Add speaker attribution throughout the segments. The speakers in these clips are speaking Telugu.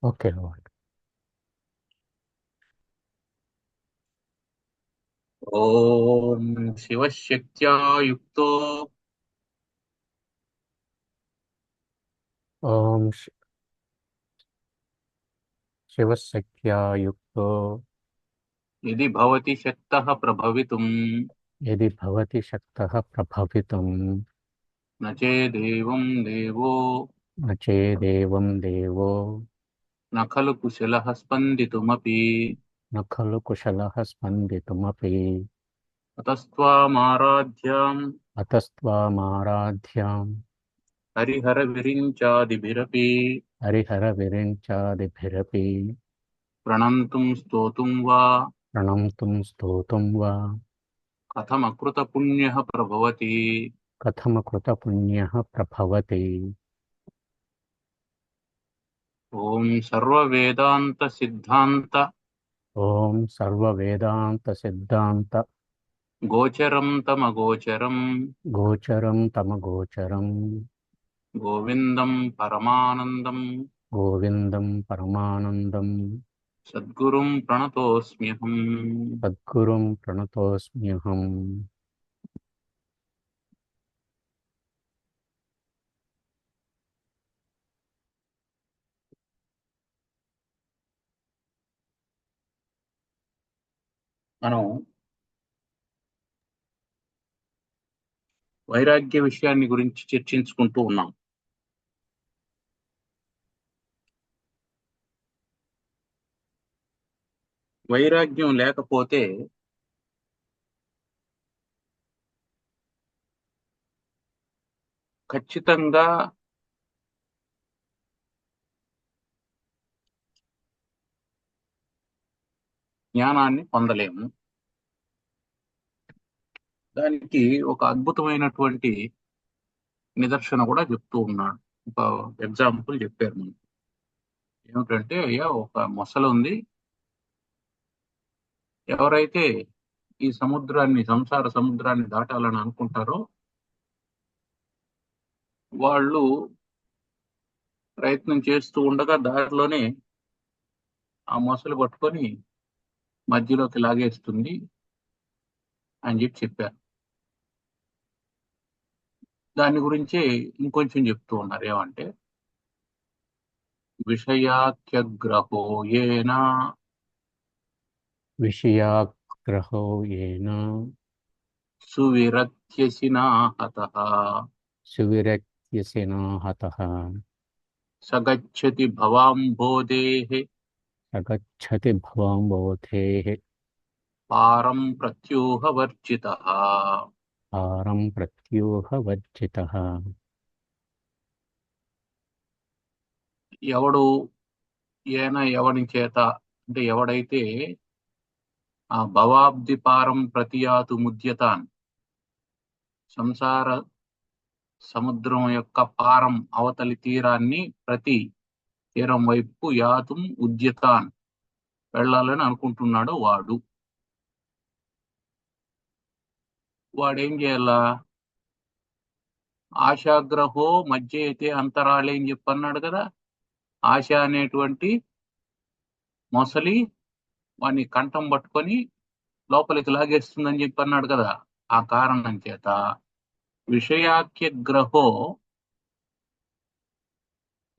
Speaker 1: Okay lord.
Speaker 2: ఓం శివశక్త్యా యుక్తో
Speaker 1: ఓం శివశక్త్యా యుక్తో
Speaker 2: యది భవతి శక్తః ప్రభవితుం
Speaker 1: యది భవతి శక్తః ప్రభవితుం
Speaker 2: న చేదేవం దేవో
Speaker 1: న చేదేవం దేవో
Speaker 2: న ఖలు కుశలః స్పందితుమపి
Speaker 1: న ఖలు కుశలః స్పందితుమపి
Speaker 2: అతస్త్వామారాధ్యాం
Speaker 1: అతస్త్వామారాధ్యాం
Speaker 2: హరిహర విరించాదిభిరపి
Speaker 1: హరిహరవిరించాదిభిరపి
Speaker 2: ప్రణంతుం స్తోతుం వా
Speaker 1: ప్రణంతుం స్తోతుం వా
Speaker 2: కథమకృత పుణ్యః ప్రభవతి.
Speaker 1: కథమకృతపుణ్యః ప్రభవతి.
Speaker 2: ఓం సర్వవేదాంత సిద్ధాంత
Speaker 1: ఓం సర్వవేదాంతసిద్ధాంత
Speaker 2: గోచరం తమగోచరం
Speaker 1: గోచరం తమగోచరం
Speaker 2: గోవిందం పరమానందం
Speaker 1: గోవిందం పరమానందం
Speaker 2: సద్గురుం ప్రణతోస్మ్యహం.
Speaker 1: సద్గురుం ప్రణతోస్మ్యహం.
Speaker 2: మనం వైరాగ్య విషయాన్ని గురించి చర్చించుకుంటూ ఉన్నాం. వైరాగ్యం లేకపోతే ఖచ్చితంగా జ్ఞానాన్ని పొందలేము. దానికి ఒక అద్భుతమైనటువంటి నిదర్శన కూడా చెప్తూ ఉన్నాడు. ఒక ఎగ్జాంపుల్ చెప్పారు మనకి. ఏమిటంటే, అయ్యా, ఒక మొసలు ఉంది. ఎవరైతే ఈ సంసార సముద్రాన్ని దాటాలని అనుకుంటారో వాళ్ళు ప్రయత్నం చేస్తూ ఉండగా దారిలోనే ఆ మొసలు పట్టుకొని మధ్యలోకి లాగేస్తుంది అని చెప్పారు. దాని గురించి ఇంకొంచెం చెప్తూ ఉన్నారు. ఏమంటే, విషయాఖ్యగ్రహో ఏన
Speaker 1: విషయాగ్రహో యేన
Speaker 2: సువిరక్త్యసినా హతః
Speaker 1: సువిరక్త్యసినా హతః
Speaker 2: సగచ్చతి భవాంబోధేః
Speaker 1: సగచ్చతి భవాంబోధేః
Speaker 2: పారం ప్రత్యూహ వర్జితః.
Speaker 1: పారం ప్రత్యూహ వర్జితః.
Speaker 2: ఎవడు ఎవని చేత, అంటే ఎవడైతే ఆ భవాబ్ది పారం ప్రతియాతు ముద్యతాన్, సంసార సముద్రం యొక్క పారం అవతలి తీరాన్ని, ప్రతి తీరం వైపు యాతుం ఉద్యతాన్, వెళ్ళాలని అనుకుంటున్నాడో వాడేం చేయాలా? ఆశాగ్రహో మధ్య అయితే అంతరాళే అని చెప్పన్నాడు కదా. ఆశ అనేటువంటి మొసలి వాడిని కంఠం పట్టుకొని లోపలికి లాగేస్తుందని చెప్పన్నాడు కదా. ఆ కారణం చేత విషయాఖ్యగ్రహో,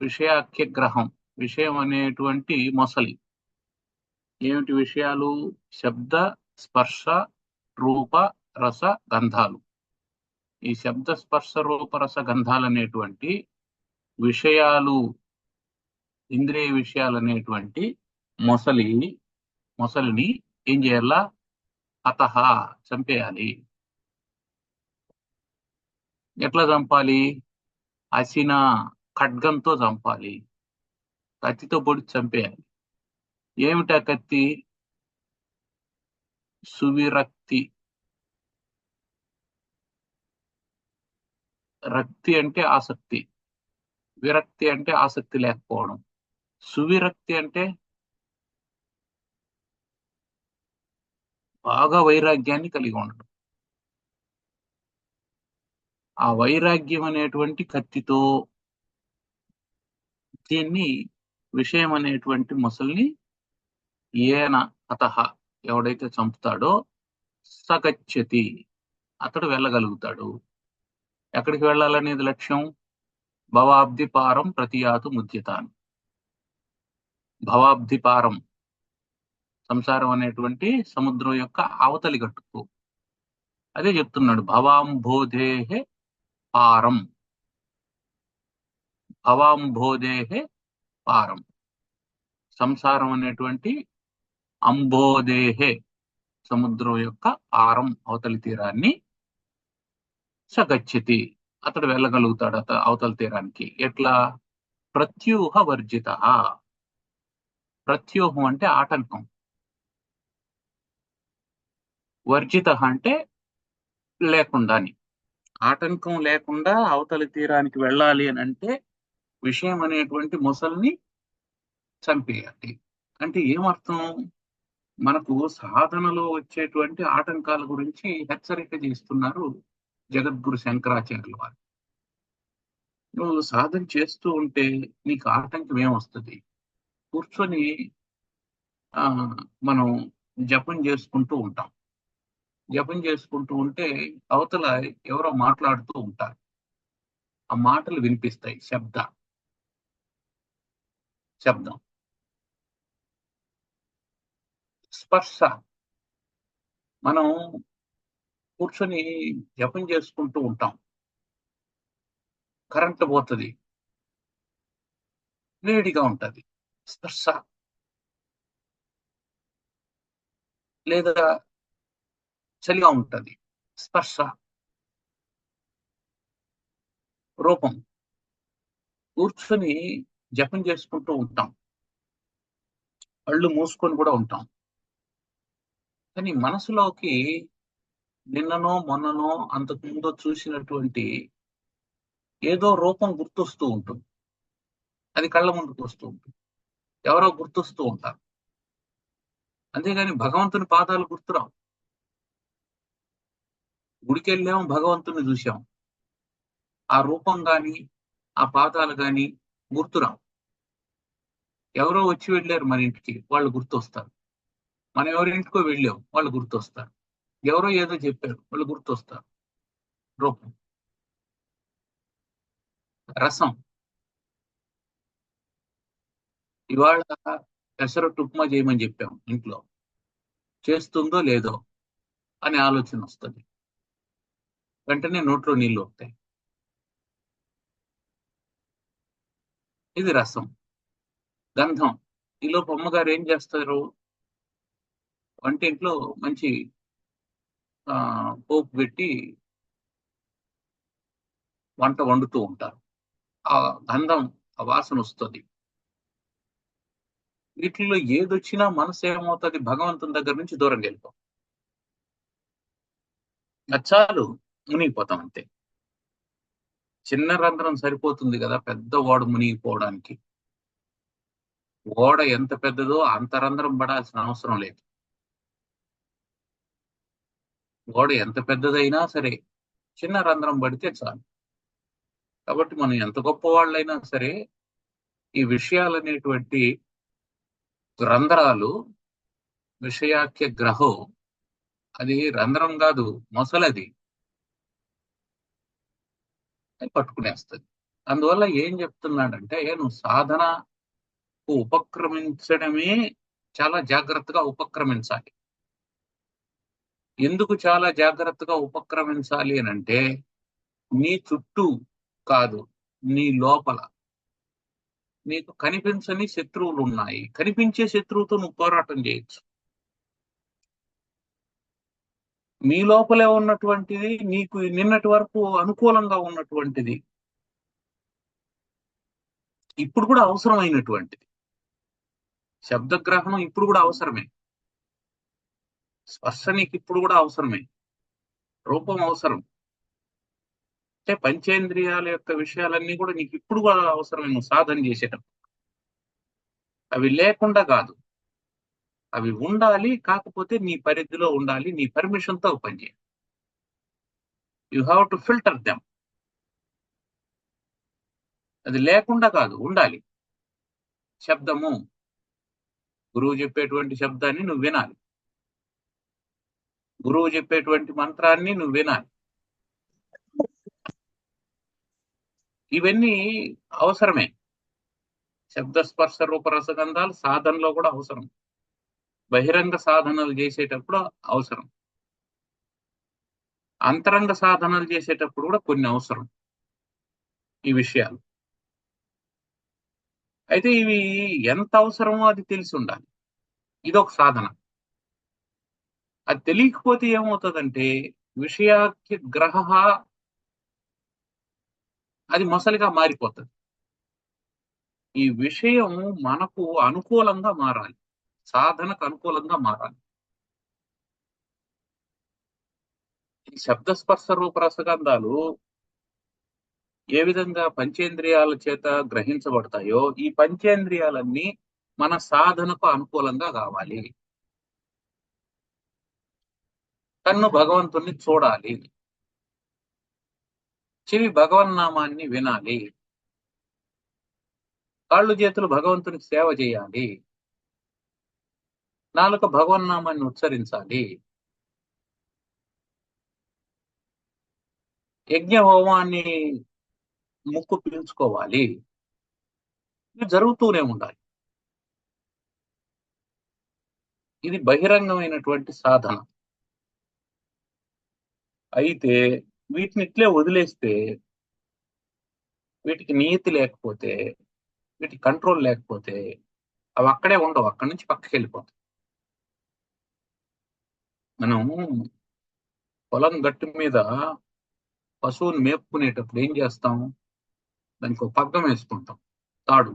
Speaker 2: విషయాఖ్యగ్రహం, విషయం అనేటువంటి మొసలి. ఏమిటి విషయాలు? శబ్ద, స్పర్శ, రూప, రస, గంధాలు. ఈ శబ్ద, స్పర్శ, రూప, రస, గంధాలు అనేటువంటి విషయాలు, ఇంద్రియ విషయాలు అనేటువంటి మొసలిని ఏం చేయాలా? హతః, చంపేయాలి. ఎట్లా చంపాలి? అసిన, ఖడ్గంతో చంపాలి. కత్తితో పొడి చంపేయాలి. ఏమిటా కత్తి? సువిరక్తి. రక్తి అంటే ఆసక్తి, విరక్తి అంటే ఆసక్తి లేకపోవడం. సువిరక్తి అంటే బాగా వైరాగ్యాన్ని కలిగి ఉండడం. ఆ వైరాగ్యం అనేటువంటి కత్తితో దీన్ని విషయం అనేటువంటి మొసల్ని ఏన అతహ ఎవడైతే చంపుతాడో సగచ్చతి అతడు వెళ్ళగలుగుతాడు. ఎక్కడికి వెళ్ళాలనేది లక్ష్యం? భవాబ్ది పారం ప్రతియాతు ముద్యతాన్. భవాబ్ది పారం, సంసారం అనేటువంటి సముద్రం యొక్క అవతలి గట్టుకు. అదే చెప్తున్నాడు, భవాంబోధేహే పారం. భవాంబోధేహే పారం, సంసారం అనేటువంటి అంబోధేహే సముద్రం యొక్క పారం అవతలి తీరాన్ని సగచ్చతి అతడు వెళ్ళగలుగుతాడు అవతల తీరానికి. ఎట్లా? ప్రత్యూహ వర్జిత. ప్రత్యూహం అంటే ఆటంకం, వర్జిత అంటే లేకుండాని. ఆటంకం లేకుండా అవతలి తీరానికి వెళ్ళాలి అని అంటే విషయం అనేటువంటి మొసల్ని చంపేయాలి. అంటే ఏమర్థం? మనకు సాధనలో వచ్చేటువంటి ఆటంకాల గురించి హెచ్చరిక చేస్తున్నారు జగద్గురు శంకరాచార్యుల వారు. నువ్వు సాధన చేస్తూ ఉంటే నీకు ఆటంకం ఏమొస్తుంది? కూర్చొని మనం జపం చేసుకుంటూ ఉంటాం. జపం చేసుకుంటూ ఉంటే అవతల ఎవరో మాట్లాడుతూ ఉంటారు. ఆ మాటలు వినిపిస్తాయి, శబ్దం. స్పర్శ, మనం కూర్చొని జపం చేసుకుంటూ ఉంటాం, కరెంట్ పోతుంది, వేడిగా ఉంటది, స్పర్శ. లేదా చలిగా ఉంటది, స్పర్శ. రూపం, కూర్చొని జపం చేసుకుంటూ ఉంటాం, కళ్ళు మూసుకొని కూడా ఉంటాం. కానీ మనసులోకి నిన్ననో మొన్ననో అంతకుముందో చూసినటువంటి ఏదో రూపం గుర్తొస్తూ ఉంటుంది. అది కళ్ళ ముందుకు వస్తూ ఉంటుంది, ఎవరో గుర్తొస్తూ ఉంటారు. అంతేగాని భగవంతుని పాదాలు గుర్తురావు. గుడికి వెళ్ళాం, భగవంతుని చూసాం, ఆ రూపం గాని ఆ పాదాలు గాని గుర్తురావు. ఎవరో వచ్చి వెళ్ళారు మన ఇంటికి, వాళ్ళు గుర్తొస్తారు. మనం ఎవరింటికో వెళ్ళాం, వాళ్ళు గుర్తొస్తారు. ఎవరో ఏదో చెప్పారు, వాళ్ళు గుర్తొస్తారు. రూపం. రసం, ఇవాళ పెసరట్టు ఉప్మా చేయమని చెప్పాం ఇంట్లో, చేస్తుందో లేదో అనే ఆలోచన వస్తుంది, వెంటనే నోట్లో నీళ్లు వస్తాయి. ఇది రసం. గంధం, ఈలోపు అమ్మగారు ఏం చేస్తారు? వంటింట్లో మంచి పోపు పెట్టి వంట వండుతూ ఉంటారు. ఆ గంధం, ఆ వాసన వస్తుంది. వీటిల్లో ఏదొచ్చినా మనసు ఏమవుతుంది? భగవంతుని దగ్గర నుంచి దూరంగా వెళ్ళిపోం. అది చాలు, మునిగిపోతాం అంతే. చిన్న రంధ్రం సరిపోతుంది కదా పెద్ద ఓడ మునిగిపోవడానికి. ఓడ ఎంత పెద్దదో అంత రంధ్రం పడాల్సిన అవసరం లేదు. ఓడ ఎంత పెద్దదైనా సరే చిన్న రంధ్రం పడితే చాలు. కాబట్టి మనం ఎంత గొప్ప వాళ్ళైనా సరే ఈ విషయాలనేటువంటి రంధ్రాలు, విషయాఖ్య గ్రహం, అది రంధ్రం కాదు, మొసలది, అది పట్టుకునేస్తుంది. అందువల్ల ఏం చెప్తున్నాడంటే, నువ్వు సాధనకు ఉపక్రమించడమే చాలా జాగ్రత్తగా ఉపక్రమించాలి. ఎందుకు చాలా జాగ్రత్తగా ఉపక్రమించాలి అని అంటే, నీ చుట్టూ కాదు, నీ లోపల నీకు కనిపించని శత్రువులు ఉన్నాయి. కనిపించే శత్రువుతో నువ్వు పోరాటం చేయొచ్చు. నీ లోపలే ఉన్నటువంటిది నీకు నిన్నటి వరకు అనుకూలంగా ఉన్నటువంటిది ఇప్పుడు కూడా అవసరమైనటువంటిది. శబ్దగ్రహణం ఇప్పుడు కూడా అవసరమే, స్పర్శ నీకు ఇప్పుడు కూడా అవసరమే, రూపం అవసరం. అంటే పంచేంద్రియాల యొక్క విషయాలన్నీ కూడా నీకు ఇప్పుడు కూడా అవసరమే నువ్వు సాధన చేసేటప్పుడు. అవి లేకుండా కాదు, అవి ఉండాలి. కాకపోతే నీ పరిధిలో ఉండాలి, నీ పర్మిషన్ తో పనిచేయాలి. You have to filter them. అది లేకుండా కాదు, ఉండాలి. శబ్దము. గురువు చెప్పేటువంటి శబ్దాన్ని నువ్వు వినాలి. గురువు చెప్పేటువంటి మంత్రాన్ని నువ్వు వినాలి. ఇవన్నీ అవసరమే. శబ్ద స్పర్శ రూప రసగంధాలు సాధనలో కూడా అవసరం. బహిరంగ సాధనలు చేసేటప్పుడు అవసరం. అంతరంగ సాధనలు చేసేటప్పుడు కూడా కొన్ని అవసరం ఈ విషయాలు. అయితే ఇవి ఎంత అవసరమో అది తెలిసి ఉండాలి. ఇదొక సాధన. అది తెలియకపోతే ఏమవుతుందంటే విషయాకి గ్రహ అది మొసలిగా మారిపోతుంది. ఈ విషయం మనకు అనుకూలంగా మారాలి, సాధనకు అనుకూలంగా మారాలి. ఈ శబ్ద స్పర్శ రూప రసగంధాలు ఏ విధంగా పంచేంద్రియాల చేత గ్రహించబడతాయో ఈ పంచేంద్రియాలన్నీ మన సాధనకు అనుకూలంగా కావాలి. కన్ను భగవంతుణ్ణి చూడాలి, చెవి భగవన్నామాన్ని వినాలి, కాళ్ళు చేతులు భగవంతునికి సేవ చేయాలి, నాలుక భగవన్నామాన్ని ఉచ్చరించాలి, యజ్ఞ హోమాన్ని ముక్కు పీల్చుకోవాలి. ఇది జరుగుతూనే ఉండాలి. ఇది బహిరంగమైనటువంటి సాధన. అయితే వీటిని ఇట్లే వదిలేస్తే, వీటికి నియతి లేకపోతే, వీటికి కంట్రోల్ లేకపోతే అవి అక్కడే ఉండవు, అక్కడి నుంచి పక్కకి వెళ్ళిపోతాయి. మనం పొలం గట్టు మీద పశువుని మేపుకునేటప్పుడు ఏం చేస్తాం? దానికి ఒక పగ్గం వేసుకుంటాం, తాడు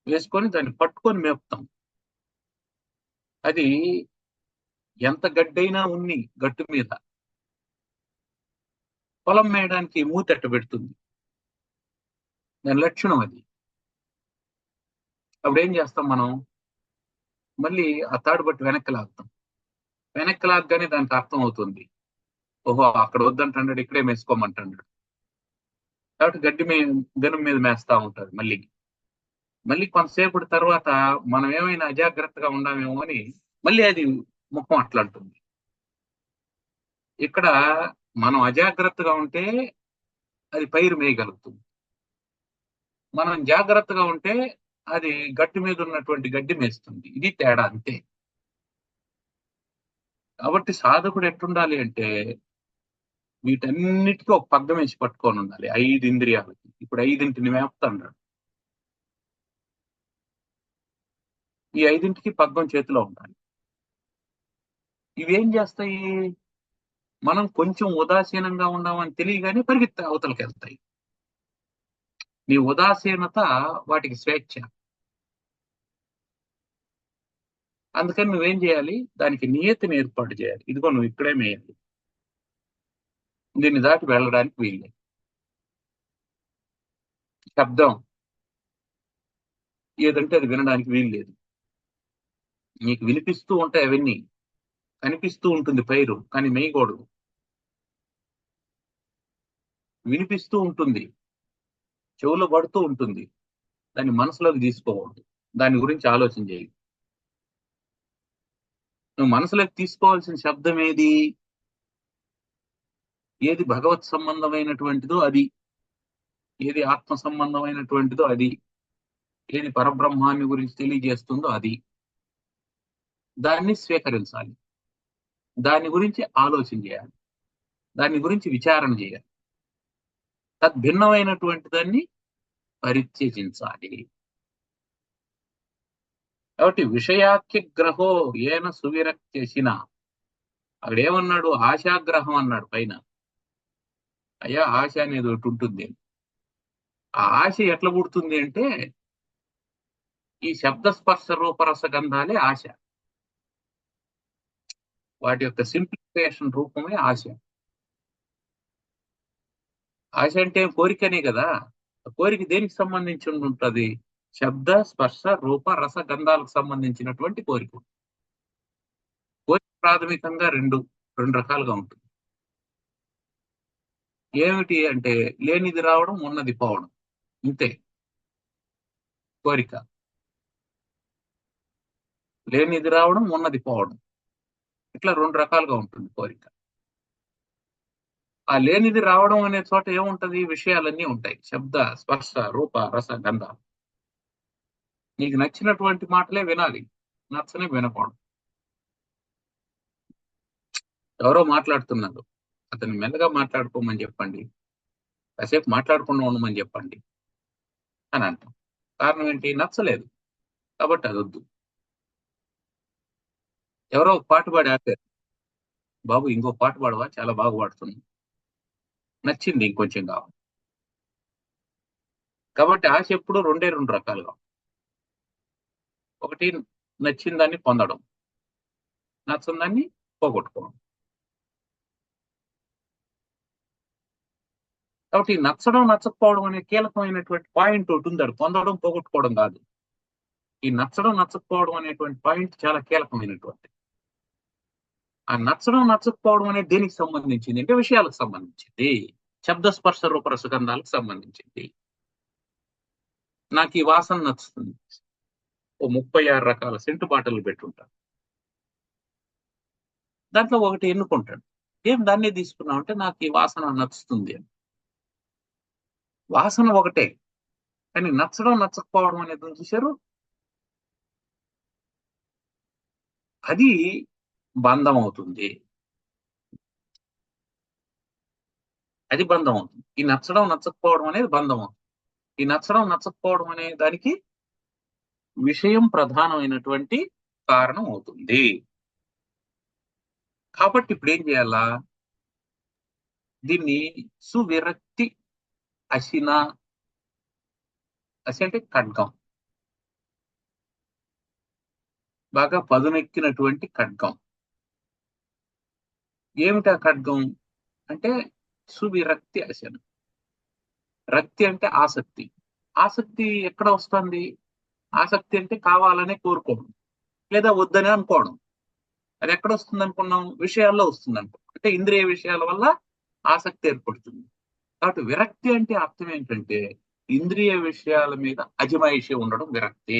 Speaker 2: వేసుకొని దాన్ని పట్టుకొని మేపుతాం. అది ఎంత గడ్డైనా ఉన్ని గట్టు మీద పొలం మేయడానికి మూతెట్ట పెడుతుంది. దాని లక్షణం అది. అప్పుడు ఏం చేస్తాం మనం? మళ్ళీ ఆ తాడు బట్టి వెనక్కి లాగుతాం. వెనక్కి లాగగానే దానికి అర్థం అవుతుంది, ఓహో అక్కడ వద్దంటాడు, ఇక్కడే మేసుకోమంటాడు. కాబట్టి గనుం మీద మేస్తా ఉంటాడు. మళ్ళీ కొంతసేపటి తర్వాత మనం ఏమైనా అజాగ్రత్తగా ఉండామేమో అని మళ్ళీ అది ముఖం అట్లా అంటుంది. ఇక్కడ మనం అజాగ్రత్తగా ఉంటే అది పైరు మేయగలుగుతుంది, మనం జాగ్రత్తగా ఉంటే అది గట్టి మీద ఉన్నటువంటి గడ్డి మేస్తుంది. ఇది తేడా, అంతే. కాబట్టి సాధకుడు ఎట్టుండాలి అంటే వీటన్నిటికీ ఒక పగ్గం వేసి పట్టుకొని ఉండాలి. 5 ఇంద్రియాలకి. ఇప్పుడు 5ంటిని మేపుతాడు. ఈ 5ంటికి పగ్గం చేతిలో ఉండాలి. ఇవేం చేస్తాయి? మనం కొంచెం ఉదాసీనంగా ఉన్నామని తెలియగానే పరిగెత్తి అవతలకి వెళ్తాయి. నీ ఉదాసీనత వాటికి స్వేచ్ఛ. అందుకని నువ్వేం చేయాలి? దానికి నియతిని ఏర్పాటు చేయాలి. ఇదిగో నువ్వు ఇక్కడే మేయాలి, దీన్ని దాటి వెళ్ళడానికి వీల్లేదు. శబ్దం ఏదంటే అది వినడానికి వీల్లేదు. నీకు వినిపిస్తూ ఉంటాయి అవన్నీ, కనిపిస్తూ ఉంటుంది పైరు, కానీ మేయకూడదు. వినిపిస్తూ ఉంటుంది, చెవులో పడుతూ ఉంటుంది, దాన్ని మనసులోకి తీసుకోకూడదు, దాని గురించి ఆలోచన చేయి. నువ్వు మనసులోకి తీసుకోవాల్సిన శబ్దం ఏది భగవత్ సంబంధమైనటువంటిదో అది, ఏది ఆత్మ సంబంధమైనటువంటిదో అది, ఏది పరబ్రహ్మాన్ని గురించి తెలియజేస్తుందో అది, దాన్ని స్వీకరించాలి, దాని గురించి ఆలోచన చేయాలి, దాని గురించి విచారణ చేయాలి. తద్భిన్నమైనటువంటి దాన్ని పరిత్యజించాలి. కాబట్టి విషయాఖ్య గ్రహో ఏన సువిరక్తేసిన, అక్కడ ఏమన్నాడు? ఆశాగ్రహం అన్నాడు పైన. అయ్యా ఆశ అనేది ఒకటి ఉంటుంది. ఆ ఆశ ఎట్లా పుడుతుంది అంటే ఈ శబ్ద స్పర్శ రూపరస గంధాలే ఆశ. వాటి యొక్క సింప్లిఫికేషన్ రూపమే ఆశ. ఆశ అంటే కోరికనే కదా. కోరిక దేనికి సంబంధించి ఉంటుంది? శబ్ద స్పర్శ రూప రస గంధాలకు సంబంధించినటువంటి కోరిక. కోరిక ప్రాథమికంగా రెండు రకాలుగా ఉంటుంది. ఏమిటి అంటే లేనిది రావడం, ఉన్నది పోవడం, ఇంతే. కోరిక. లేనిది రావడం, ఉన్నది పోవడం. ఇట్లా 2 రకాలుగా ఉంటుంది కోరిక. ఆ లేనిది రావడం అనే చోట ఏముంటది? విషయాలన్నీ ఉంటాయి. శబ్ద, స్పర్శ, రూప, రస, గంధ. నీకు నచ్చినటువంటి మాటలే వినాలి. నచ్చని వినకూడదు. ఎవరో మాట్లాడుతున్నారు. అతన్ని మెల్లగా మాట్లాడుకోమని చెప్పండి. కాసేపు మాట్లాడకుండా ఉండమని చెప్పండి అని అంటాం. కారణం ఏంటి? నచ్చలేదు. కాబట్టి అదొద్దు. ఎవరో ఒక పాట పాడి ఆపారు. బాబు ఇంకో పాట పాడవా? చాలా బాగా పాడుతున్నావు. నచ్చింది ఇంకొంచెం కావాలి. కాబట్టి ఆశ ఎప్పుడు 2 రకాలుగా. ఒకటి నచ్చిన దాన్ని పొందడం, నచ్చని దాన్ని పోగొట్టుకోవడం. కాబట్టి ఈ నచ్చడం, నచ్చకపోవడం అనే కీలకమైనటువంటి పాయింట్ ఒకటి ఉంది. అది పొందడం, పోగొట్టుకోవడం కాదు. ఈ నచ్చడం, నచ్చకపోవడం అనేటువంటి పాయింట్ చాలా కీలకమైనటువంటి. ఆ నచ్చడం, నచ్చకపోవడం అనేది దేనికి సంబంధించింది అంటే విషయాలకు సంబంధించింది. శబ్ద, స్పర్శ, రూప, రసగంధాలకు సంబంధించింది. నాకు ఈ వాసన నచ్చుతుంది. ఓ 36 రకాల సెంటు బాటలు పెట్టుంటాను. దాంట్లో ఒకటి ఎన్నుకుంటాడు. ఏం దాన్నే తీసుకున్నావు అంటే నాకు ఈ వాసన నచ్చుతుంది అని. వాసన ఒకటే, కానీ నచ్చడం, నచ్చకపోవడం అనేది ఉంది చూశారు, అది బంధం అవుతుంది. అది బంధం అవుతుంది. ఈ నచ్చడం, నచ్చకపోవడం అనేది బంధం అవుతుంది. ఈ నచ్చడం, నచ్చకపోవడం అనే దానికి విషయం ప్రధానమైనటువంటి కారణం అవుతుంది. కాబట్టి ఇప్పుడు ఏం చేయాలా? దీన్ని సువిరక్తి అశిన. అసి అంటే ఖడ్గం, బాగా పదునెక్కినటువంటి ఖడ్గం. ఏమిటా ఖడ్గం అంటే సువిరక్తి అశన. రక్తి అంటే ఆసక్తి. ఆసక్తి ఎక్కడ వస్తుంది? ఆసక్తి అంటే కావాలనే కోరుకోవడం, లేదా వద్దని అనుకోవడం. అది ఎక్కడ వస్తుంది అనుకున్నాం? విషయాల్లో వస్తుంది అనుకో. అంటే ఇంద్రియ విషయాల వల్ల ఆసక్తి ఏర్పడుతుంది. కాబట్టి విరక్తి అంటే అర్థం ఏంటంటే ఇంద్రియ విషయాల మీద అజమాయిషి ఉండడం విరక్తి.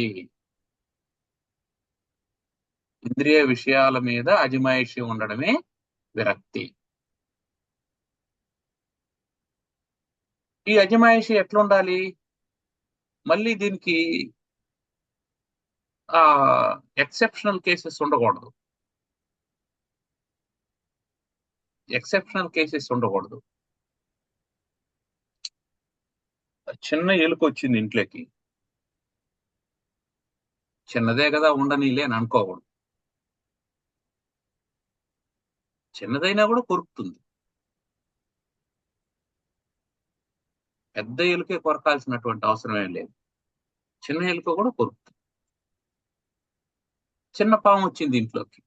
Speaker 2: ఇంద్రియ విషయాల మీద అజమాయిషి ఉండడమే విరక్తి. ఈ అజమాయిషి ఎట్లుండాలి? మళ్ళీ దీనికి ఆ ఎక్సెప్షనల్ కేసెస్ ఉండకూడదు. ఎక్సెప్షనల్ కేసెస్ ఉండకూడదు. చిన్న ఎలుక వచ్చింది ఇంట్లోకి, చిన్నదే కదా ఉండనీలే అని అనుకోకూడదు. చిన్నదైనా కూడా కొరుకుతుంది. పెద్ద ఎలుకే కొరకాల్సినటువంటి అవసరం ఏం లేదు. చిన్న ఎలుక కూడా కొరుకుతుంది. చిన్న పాము వచ్చింది ఇంట్లోకి,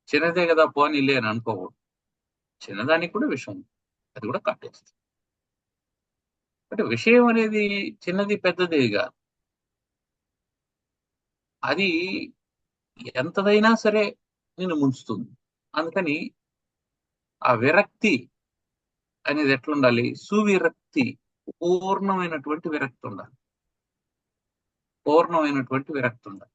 Speaker 2: చిన్నదే కదా పోనీలే అని అనుకోకూడదు. చిన్నదానికి కూడా విషయం ఉంది. అది కూడా కట్టేస్తుంది. అంటే విషయం అనేది చిన్నది పెద్దదిగా, అది ఎంతదైనా సరే నిన్ను ముంచుతుంది. అందుకని ఆ విరక్తి అనేది ఎట్లుండాలి? సువిరక్తి, పూర్ణమైనటువంటి విరక్తి ఉండాలి. పూర్ణమైనటువంటి విరక్తి ఉండాలి.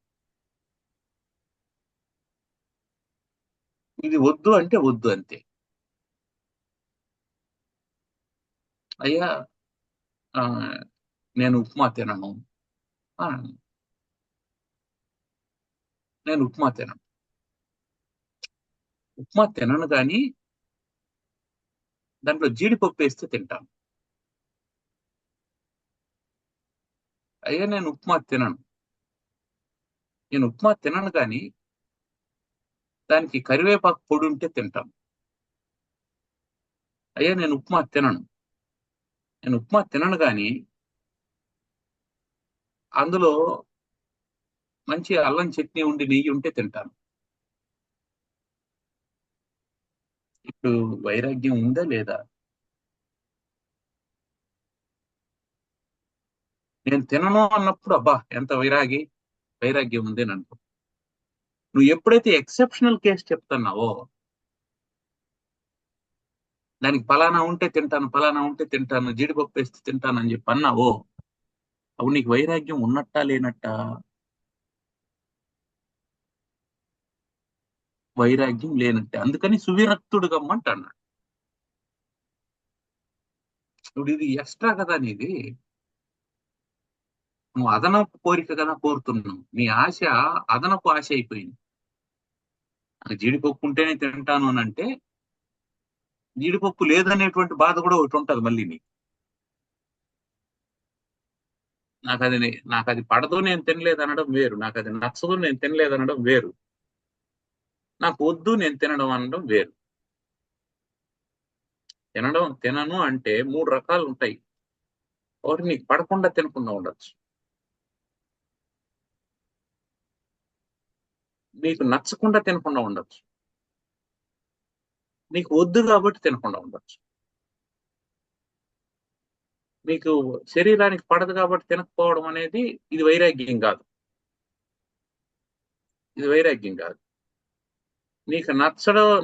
Speaker 2: ఇది వద్దు అంటే వద్దు అంతే. అయ్యా ఆ, నేను ఉప్మా తినను. ఆ, నేను ఉప్మా తినను. ఉప్మా తినను కానీ దాంట్లో జీడిపప్పు వేస్తే తింటాను. అయ్యా నేను ఉప్మా తినను. నేను ఉప్మా తినను కానీ దానికి కరివేపాకు పొడి ఉంటే తింటాను. అయ్యా నేను ఉప్మా తినను. నేను ఉప్మా తినను కానీ అందులో మంచి అల్లం చట్నీ ఉండి నెయ్యి ఉంటే తింటాను. ఇప్పుడు వైరాగ్యం ఉందా లేదా? నేను తినను అన్నప్పుడు అబ్బా ఎంత వైరాగ్యం ఉంది అని అనుకో. నువ్వు ఎప్పుడైతే ఎక్సెప్షనల్ కేసు చెప్తున్నావో, దానికి పలానా ఉంటే తింటాను, పలానా ఉంటే తింటాను, జీడిపప్పు వేస్తే తింటాను అని చెప్పి అన్నావో, అప్పుడు నీకు వైరాగ్యం ఉన్నట్టా లేనట్టా? వైరాగ్యం లేనట్టే. అందుకని సువిరక్తుడు కమ్మంటాడు. ఇప్పుడు ఇది ఎక్స్ట్రా కదా నీది. నువ్వు అదనపు కోరిక కదా కోరుతున్నావు. నీ ఆశ అదనపు ఆశ అయిపోయింది. నాకు జీడిపప్పు ఉంటేనే తింటాను అని అంటే జీడిపప్పు లేదనేటువంటి బాధ కూడా ఒకటి ఉంటది మళ్ళీ నీకు. నాకు అది పడదు, నేను తినలేదు అనడం వేరు. నాకు అది నచ్చదు, నేను తినలేదు అనడం వేరు. నాకు వద్దు, నేను తినడం అనడం వేరు. తినను అంటే మూడు రకాలు ఉంటాయి. ఒకటి నీకు పడకుండా తినకుండా ఉండొచ్చు. నీకు నచ్చకుండా తినకుండా ఉండొచ్చు. నీకు వద్దు కాబట్టి తినకుండా ఉండొచ్చు. నీకు శరీరానికి పడదు కాబట్టి తినకపోవడం అనేది ఇది వైరాగ్యం కాదు. ఇది వైరాగ్యం కాదు. నీకు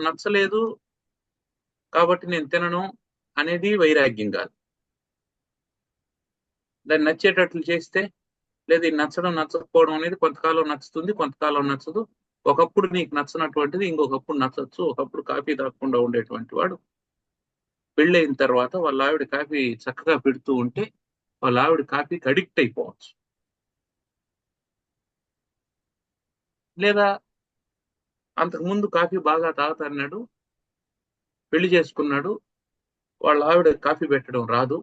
Speaker 2: నచ్చలేదు కాబట్టి నేను తినను అనేది వైరాగ్యం కాదు. దాన్ని నచ్చేటట్లు చేస్తే, లేదా ఇది నచ్చకపోవడం అనేది కొంతకాలం నచ్చుతుంది, కొంతకాలం నచ్చదు. ఒకప్పుడు నీకు నచ్చనటువంటిది ఇంకొకప్పుడు నచ్చచ్చు. ఒకప్పుడు కాఫీ తాగకుండా ఉండేటువంటి వాడు పెళ్ళైన తర్వాత వాళ్ళ ఆవిడ కాఫీ చక్కగా పెడుతూ ఉంటే వాళ్ళ ఆవిడ కాఫీకి అడిక్ట్ అయిపోవచ్చు. లేదా అంతకుముందు కాఫీ బాగా తాగుతాన్నాడు, పెళ్లి చేసుకున్నాడు, వాళ్ళ ఆవిడ కాఫీ పెట్టడం రాదు,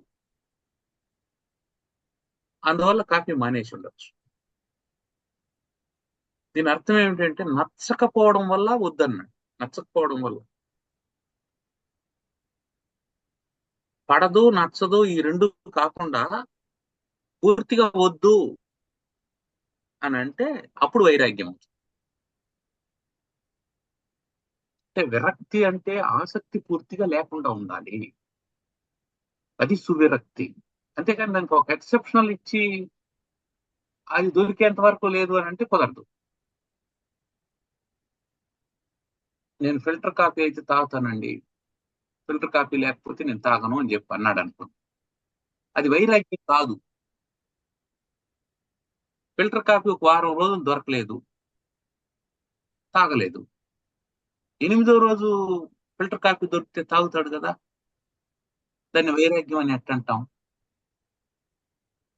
Speaker 2: అందువల్ల కాఫీ మానేసి ఉండొచ్చు. దీని అర్థం ఏమిటంటే నచ్చకపోవడం వల్ల వద్దన్నాడు. నచ్చకపోవడం వల్ల. పడదు, నచ్చదు ఈ రెండు కాకుండా పూర్తిగా వద్దు అని అంటే అప్పుడు వైరాగ్యం. అంటే విరక్తి అంటే ఆసక్తి పూర్తిగా లేకుండా ఉండాలి. అది సువిరక్తి. అంతేకాని దానికి ఒక ఎక్సెప్షనల్ ఇచ్చి అది దొరికేంత వరకు లేదు అని అంటే కుదరదు. నేను ఫిల్టర్ కాఫీ అయితే తాగుతానండి, ఫిల్టర్ కాఫీ లేకపోతే నేను తాగను అని చెప్పి అన్నాడు అనుకో, అది వైరాగ్యం కాదు. ఫిల్టర్ కాఫీ ఒక వారం రోజులు దొరకలేదు, తాగలేదు. 8వ రోజు ఫిల్టర్ కాఫీ దొరికితే తాగుతాడు కదా, దాన్ని వైరాగ్యం అని ఎట్టంటాం?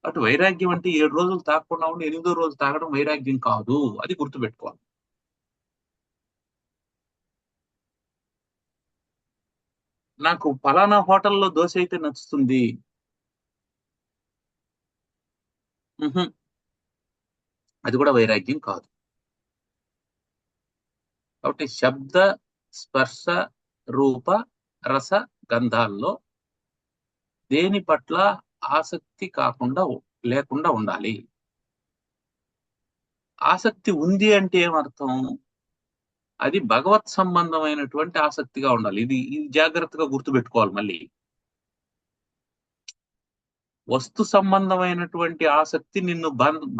Speaker 2: అటు వైరాగ్యం అంటే 7 రోజులు తాగకుండా ఉండి 8వ రోజు తాగడం వైరాగ్యం కాదు. అది గుర్తుపెట్టుకోవాలి. నాకు పలానా హోటల్లో దోశ అయితే నచ్చుతుంది. ఉహు, అది కూడా వైరాగ్యం కాదు. కాబట్టి శబ్ద, స్పర్శ, రూప, రస, గంధాల్లో దేని పట్ల ఆసక్తి లేకుండా ఉండాలి. ఆసక్తి ఉంది అంటే ఏమర్థం? అది భగవత్ సంబంధమైనటువంటి ఆసక్తిగా ఉండాలి. ఇది జాగ్రత్తగా గుర్తుపెట్టుకోవాలి. మళ్ళీ వస్తు సంబంధమైనటువంటి ఆసక్తి నిన్ను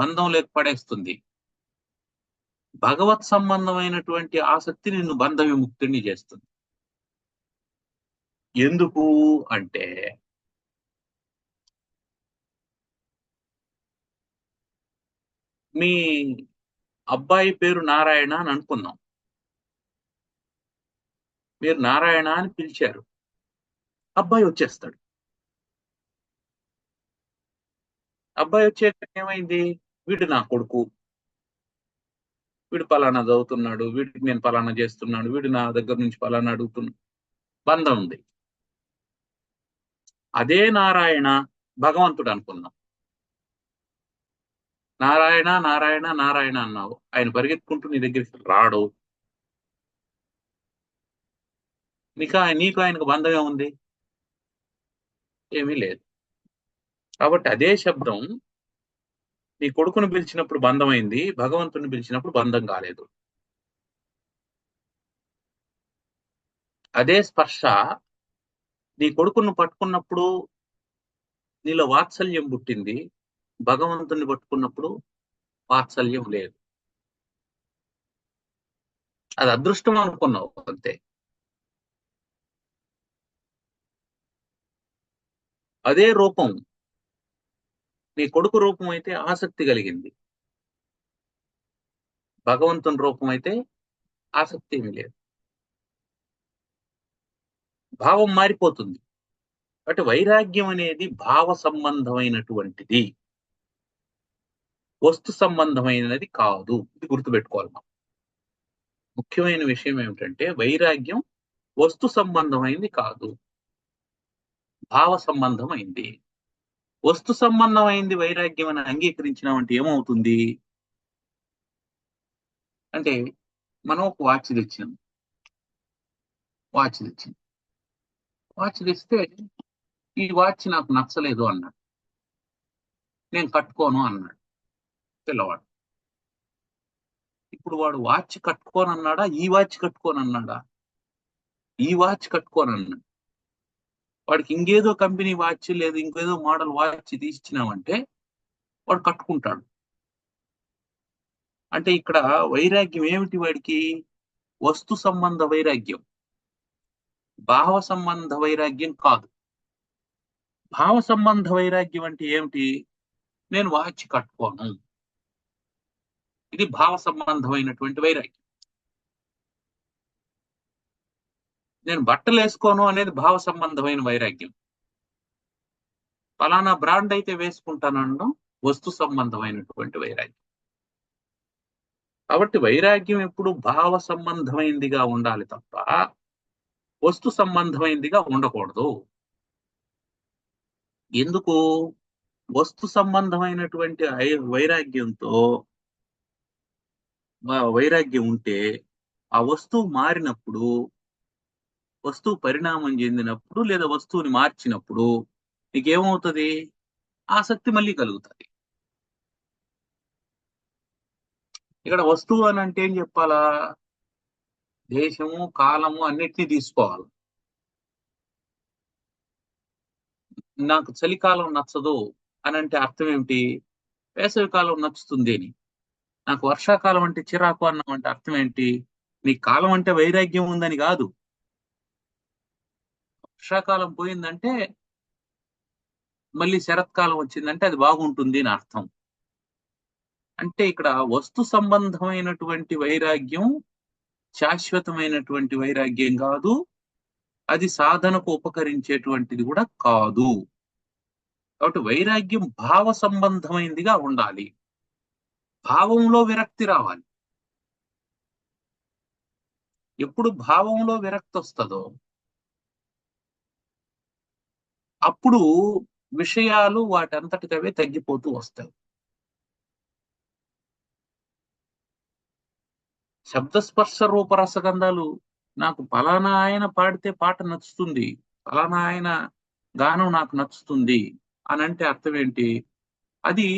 Speaker 2: బంధం లేక పడేస్తుంది. భగవత్ సంబంధమైనటువంటి ఆసక్తి నిన్ను బంధ విముక్తుడిని చేస్తుంది. ఎందుకు అంటే మీ అబ్బాయి పేరు నారాయణ అని అనుకుందాం. మీరు నారాయణ అని పిలిచారు, అబ్బాయి వచ్చేస్తాడు. అబ్బాయి వచ్చేట ఏమైంది? వీడు నా కొడుకు, వీడు పలానా చదువుతున్నాడు, వీడికి నేను పలానా చేస్తున్నాడు, వీడు నా దగ్గర నుంచి పలానా అడుగుతున్నాడు, బంధం ఉంది. అదే నారాయణ భగవంతుడు అనుకుందాం. నారాయణ నారాయణ నారాయణ అన్నావు, ఆయన పరిగెత్తుకుంటూ నీ దగ్గరికి రాడు. నీకు ఆయనకు బంధం ఏముంది? ఏమీ లేదు. కాబట్టి అదే శబ్దం నీ కొడుకును పిలిచినప్పుడు బంధమైంది, భగవంతుని పిలిచినప్పుడు బంధం కాలేదు. అదే స్పర్శ నీ కొడుకును పట్టుకున్నప్పుడు నీలో వాత్సల్యం పుట్టింది, భగవంతుని పట్టుకున్నప్పుడు వాత్సల్యం లేదు. అది అదృష్టం అనుకున్నావు అంతే. అదే రూపం నీ కొడుకు రూపం అయితే ఆసక్తి కలిగింది, భగవంతుని రూపం అయితే ఆసక్తి ఏమీ లేదు, భావం మారిపోతుంది. అంటే వైరాగ్యం అనేది భావ సంబంధమైనటువంటిది, వస్తు సంబంధమైనది కాదు. ఇది గుర్తుపెట్టుకోవాలి మనం. ముఖ్యమైన విషయం ఏమిటంటే వైరాగ్యం వస్తు సంబంధమైంది కాదు, భావ సంబంధమైంది. వస్తు సంబంధమైంది వైరాగ్యం అని అంగీకరించినామంటే ఏమవుతుంది అంటే, మనం ఒక వాచ్ తెచ్చినాం, వాచ్ తెచ్చింది, వాచ్ తెస్తే ఈ వాచ్ నాకు నచ్చలేదు అన్నాడు, నేను కట్టుకోను అన్నాడు పిల్లవాడు. ఇప్పుడు వాడు వాచ్ కట్టుకోనన్నాడా, ఈ వాచ్ కట్టుకోనన్నాడా? ఈ వాచ్ కట్టుకోనన్నాడు. వాడికి ఇంకేదో కంపెనీ వాచ్ లేదు ఇంకేదో మోడల్ వాచ్ తీసిచ్చినామంటే వాడు కట్టుకుంటాడు. అంటే ఇక్కడ వైరాగ్యం ఏమిటి వాడికి? వస్తు సంబంధ వైరాగ్యం, భావ సంబంధ వైరాగ్యం కాదు. భావ సంబంధ వైరాగ్యం అంటే ఏమిటి? నేను వాచ్ కట్టుకోను, ఇది భావ సంబంధమైనటువంటి వైరాగ్యం. నేను బట్టలు వేసుకోను అనేది భావ సంబంధమైన వైరాగ్యం. ఫలానా బ్రాండ్ అయితే వేసుకుంటానడం వస్తు సంబంధమైనటువంటి వైరాగ్యం. కాబట్టి వైరాగ్యం ఎప్పుడు భావ సంబంధమైనదిగా ఉండాలి తప్ప వస్తు సంబంధమైనదిగా ఉండకూడదు. ఎందుకు? వస్తు సంబంధమైనటువంటి వైరాగ్యంతో వైరాగ్యం ఉంటే ఆ వస్తువు మారినప్పుడు, వస్తువు పరిణామం చెందినప్పుడు లేదా వస్తువుని మార్చినప్పుడు నీకేమవుతుంది? ఆసక్తి మళ్ళీ కలుగుతుంది. ఇక్కడ వస్తువు అని అంటే ఏం చెప్పాలా? దేశము కాలము అన్నిటినీ తీసుకోవాలి. నాకు చలికాలం నచ్చదు అని అంటే అర్థం ఏమిటి? వేసవి కాలం నచ్చుతుంది అని. నాకు వర్షాకాలం అంటే చిరాకు అన్నాం అంటే అర్థం ఏంటి? నీ కాలం అంటే వైరాగ్యం ఉందని కాదు. వర్షాకాలం పోయిందంటే మళ్ళీ శరత్కాలం వచ్చిందంటే అది బాగుంటుంది అని అర్థం. అంటే ఇక్కడ వస్తు సంబంధమైనటువంటి వైరాగ్యం శాశ్వతమైనటువంటి వైరాగ్యం కాదు, అది సాధనకు ఉపకరించేటువంటిది కూడా కాదు. కాబట్టి వైరాగ్యం భావ సంబంధమైనదిగా ఉండాలి, భావంలో విరక్తి రావాలి. ఎప్పుడు భావంలో విరక్తి వస్తుందో అప్పుడు విషయాలు వాటంతటికవే తగ్గిపోతూ వస్తాయి. శబ్దస్పర్శ రూపరసగంధాలు, నాకు ఫలానా ఆయన పాడితే పాట నచ్చుతుంది, ఫలానా ఆయన గానం నాకు నచ్చుతుంది అని అంటే అర్థం ఏంటి? అది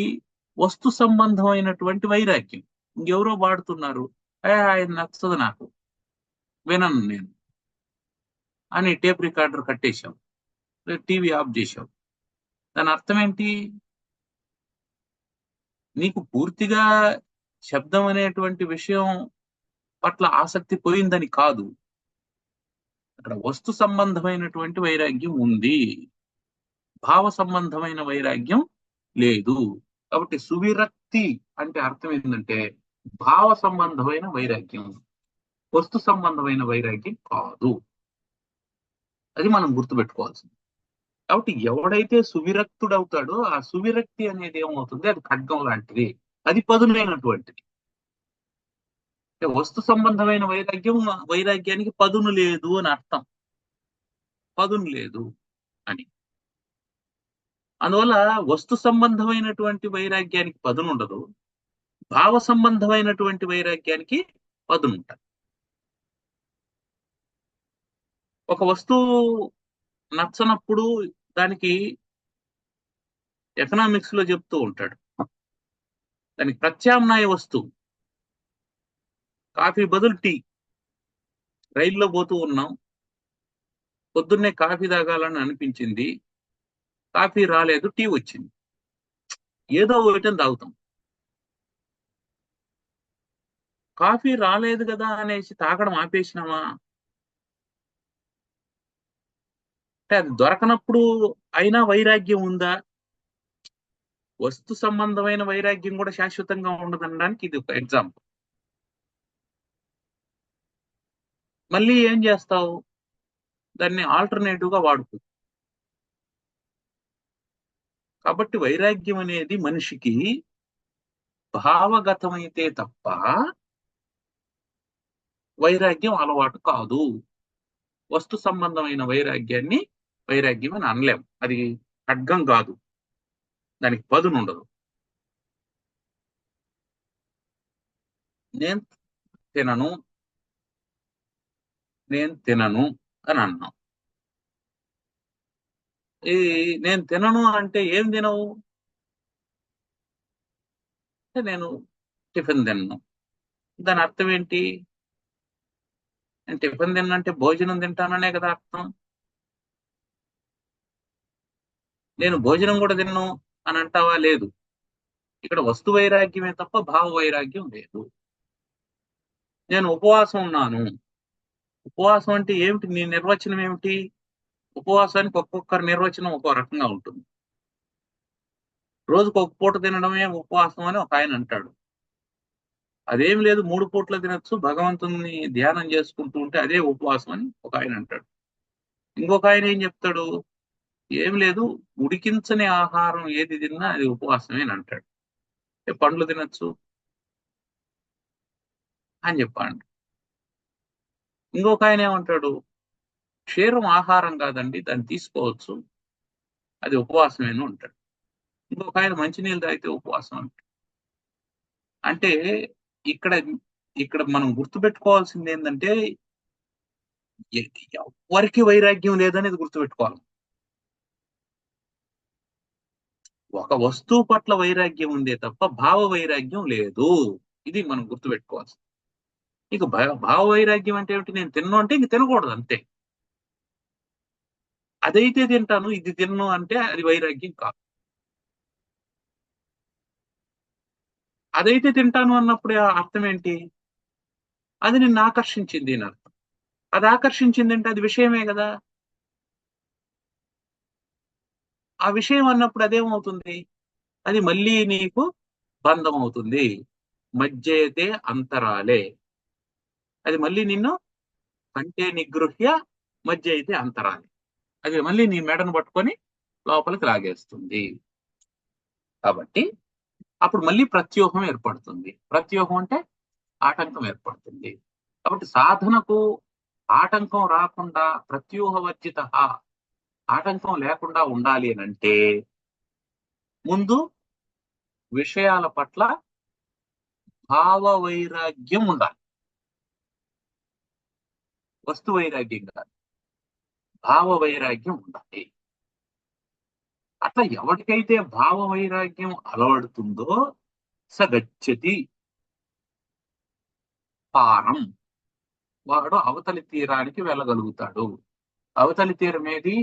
Speaker 2: వస్తు సంబంధమైనటువంటి వైరాగ్యం. ఇంకెవరో పాడుతున్నారు, ఆయన నచ్చదు నాకు, వినను నేను అని టేప్ రికార్డర్ కట్టేశాం, టీవీ ఆఫ్ చేశాం. దాని అర్థం ఏంటి? నీకు పూర్తిగా శబ్దం అనేటువంటి విషయం పట్ల ఆసక్తి పోయిందని కాదు, అక్కడ వస్తు సంబంధమైనటువంటి వైరాగ్యం ఉంది, భావ సంబంధమైన వైరాగ్యం లేదు. కాబట్టి సువిరక్తి అంటే అర్థం ఏంటంటే భావ సంబంధమైన వైరాగ్యం, వస్తు సంబంధమైన వైరాగ్యం కాదు. అది మనం గుర్తుపెట్టుకోవాల్సింది. కాబట్టి ఎవడైతే సువిరక్తుడవుతాడో ఆ సువిరక్తి అనేది ఏమవుతుంది? అది ఖడ్గం లాంటిది, అది పదునైనటువంటిది. వస్తు సంబంధమైన వైరాగ్యం, వైరాగ్యానికి పదును లేదు అని అర్థం, పదును లేదు అని. అందువల్ల వస్తు సంబంధమైనటువంటి వైరాగ్యానికి పదును ఉండదు, భావ సంబంధమైనటువంటి వైరాగ్యానికి పదును ఉంటుంది. ఒక వస్తువు నచ్చనప్పుడు దానికి ఎకనామిక్స్ లో చెప్తూ ఉంటాడు, దానికి ప్రత్యామ్నాయ వస్తువు కాఫీ బదులు టీ. రైల్లో పోతూ ఉన్నాం, పొద్దున్నే కాఫీ తాగాలని అనిపించింది, కాఫీ రాలేదు, టీ వచ్చింది, ఏదో ఒకటి తాగుతాం. కాఫీ రాలేదు కదా అనేసి తాగడం ఆపేసినామా? అంటే అది దొరకనప్పుడు అయినా వైరాగ్యం ఉందా? వస్తు సంబంధమైన వైరాగ్యం కూడా శాశ్వతంగా ఉండదనడానికి ఇది ఒక ఎగ్జాంపుల్. మళ్ళీ ఏం చేస్తావు, దాన్ని ఆల్టర్నేటివ్ గా వాడుకో. కాబట్టి వైరాగ్యం అనేది మనిషికి భావగతమైతే తప్ప వైరాగ్యం అలవాటు కాదు. వస్తు సంబంధమైన వైరాగ్యం అని అనలేం. అది ఖడ్గం కాదు, దానికి పదునుండదు. నేను తినను నేను తినను అని అన్నాం. ఈ నేను తినను అంటే ఏం తినవు అంటే నేను టిఫిన్ తినను. దాని అర్థం ఏంటి? నేను టిఫిన్ తిన్నంటే భోజనం తింటాననే కదా అర్థం. నేను భోజనం కూడా తిన్ను అని అంటావా? లేదు. ఇక్కడ వస్తు వైరాగ్యమే తప్ప భావ వైరాగ్యం లేదు. నేను ఉపవాసం ఉన్నాను. ఉపవాసం అంటే ఏమిటి? నీ నిర్వచనం ఏమిటి? ఉపవాసానికి ఒక్కొక్కరి నిర్వచనం ఒక్కో రకంగా ఉంటుంది. రోజుకు ఒక పూట తినడమే ఉపవాసం అని ఒక ఆయన అంటాడు. అదేం లేదు, 3 పూట్ల తినొచ్చు, భగవంతుని ధ్యానం చేసుకుంటూ ఉంటే అదే ఉపవాసం అని ఒక ఆయన అంటాడు. ఇంకొక ఆయన ఏం చెప్తాడు? ఏం లేదు, ఉడికించని ఆహారం ఏది తిన్నా అది ఉపవాసమే అని అంటాడు. పండ్లు తినొచ్చు అని చెప్పండి. ఇంకొక ఆయన ఏమంటాడు? క్షీరం ఆహారం కాదండి, దాన్ని తీసుకోవచ్చు, అది ఉపవాసమేను అంటాడు. ఇంకొక ఆయన మంచినీళ్ళు తాగితే ఉపవాసం అంటాడు. అంటే ఇక్కడ ఇక్కడ మనం గుర్తుపెట్టుకోవాల్సింది ఏంటంటే ఎవరికి వైరాగ్యం లేదనేది గుర్తుపెట్టుకోవాలి. ఒక వస్తువు పట్ల వైరాగ్యం ఉందే తప్ప భావ వైరాగ్యం లేదు. ఇది మనం గుర్తుపెట్టుకోవాలి. ఇక భావ వైరాగ్యం అంటే ఏమిటి? నేను తిన్ను అంటే ఇంక తినకూడదు అంతే. అదైతే తింటాను, ఇది తిన్ను అంటే అది వైరాగ్యం కాదు. అదైతే తింటాను అన్నప్పుడు అర్థం ఏంటి? అది నిన్ను ఆకర్షించింది అని అర్థం. అది ఆకర్షించింది అంటే అది విషయమే కదా. ఆ విషయం అన్నప్పుడు అదేమవుతుంది? అది మళ్ళీ నీకు బంధం అవుతుంది. మజ్జయతే అంతరాలే. అది మళ్ళీ నిన్ను కంటే నిగృహ్య మజ్జయతే అంతరాలే. అది మళ్ళీ నీ మెడను పట్టుకొని లోపలికి లాగేస్తుంది. కాబట్టి అప్పుడు మళ్ళీ ప్రత్యూహం ఏర్పడుతుంది. ప్రత్యూహం అంటే ఆటంకం ఏర్పడుతుంది. కాబట్టి సాధనకు ఆటంకం రాకుండా, ప్రత్యూహవర్జిత ఆటంకం లేకుండా ఉండాలి అని అంటే ముందు విషయాల పట్ల భావ వైరాగ్యం ఉండాలి. వస్తు వైరాగ్యం కాదు, భావ వైరాగ్యం ఉండాలి. అట్లా ఎవరికైతే భావ వైరాగ్యం అలవడుతుందో స గచ్చతి పారం, వాడు అవతలి తీరానికి వెళ్ళగలుగుతాడు. అవతలి తీరం ఏది?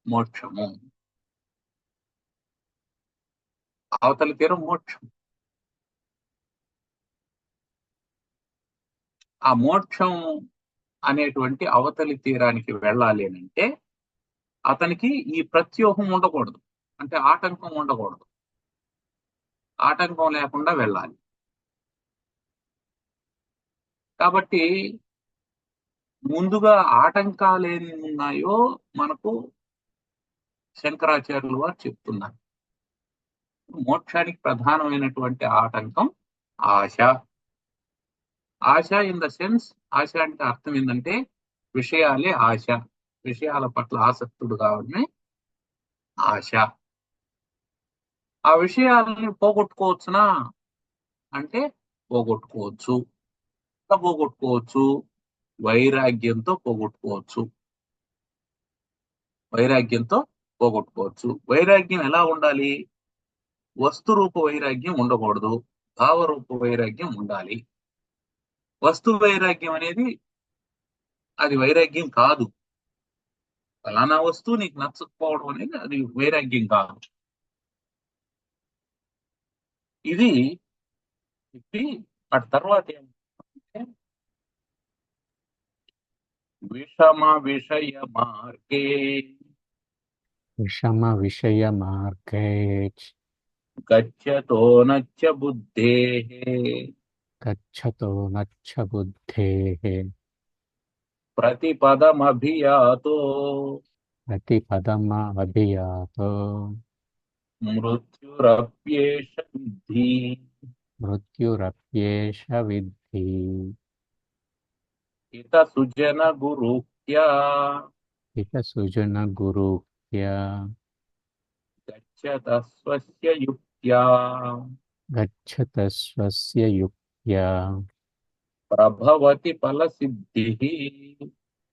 Speaker 2: మోక్షము. అవతలి తీరం మోక్షం. ఆ మోక్షం అనేటువంటి అవతలి తీరానికి వెళ్ళాలి అంటే అతనికి ఈ ప్రత్యూహం ఉండకూడదు, అంటే ఆటంకం ఉండకూడదు. ఆటంకం లేకుండా వెళ్ళాలి. కాబట్టి ముందుగా ఆటంకాలు ఏమి ఉన్నాయో మనకు శంకరాచార్యులు వారు చెప్తున్నారు. మోక్షానికి ప్రధానమైనటువంటి ఆటంకం ఆశ. ఆశ ఇన్ ద సెన్స్, ఆశ అంటే అర్థం ఏంటంటే విషయాలే ఆశ, విషయాల పట్ల ఆసక్తుడు కావడమే ఆశ. ఆ విషయాలని పోగొట్టుకోవచ్చునా అంటే పోగొట్టుకోవచ్చు. పోగొట్టుకోవచ్చు, వైరాగ్యంతో పోగొట్టుకోవచ్చు. వైరాగ్యంతో పోగొట్టుకోవచ్చు. వైరాగ్యం ఎలా ఉండాలి? వస్తు రూప వైరాగ్యం ఉండకూడదు, భావరూప వైరాగ్యం ఉండాలి. వస్తు వైరాగ్యం అనేది అది వైరాగ్యం కాదు. ఫలానా వస్తువు నీకు నచ్చకపోవడం అనేది అది వైరాగ్యం కాదు. ఇది చెప్పి అటు తర్వాత ఏమంటే విషమ విషయ మార్గే
Speaker 1: विषमविषयमार्गे
Speaker 2: गच्छतो नच्च बुद्धेः
Speaker 1: गच्छतो नच्च बुद्धेः
Speaker 2: प्रतिपदमभियातो
Speaker 1: प्रतिपदमभियातो
Speaker 2: मृत्युरप्येष विद्धि।
Speaker 1: मृत्युरप्येष विद्धि।
Speaker 2: इत सुजन गुरुक्त्या
Speaker 1: इह सुजनगुरुक्त्या
Speaker 2: गच्छत स्वस्य युक्त्या
Speaker 1: गच्छत स्वस्य युक्त्या
Speaker 2: प्रभवति फलसिद्धिः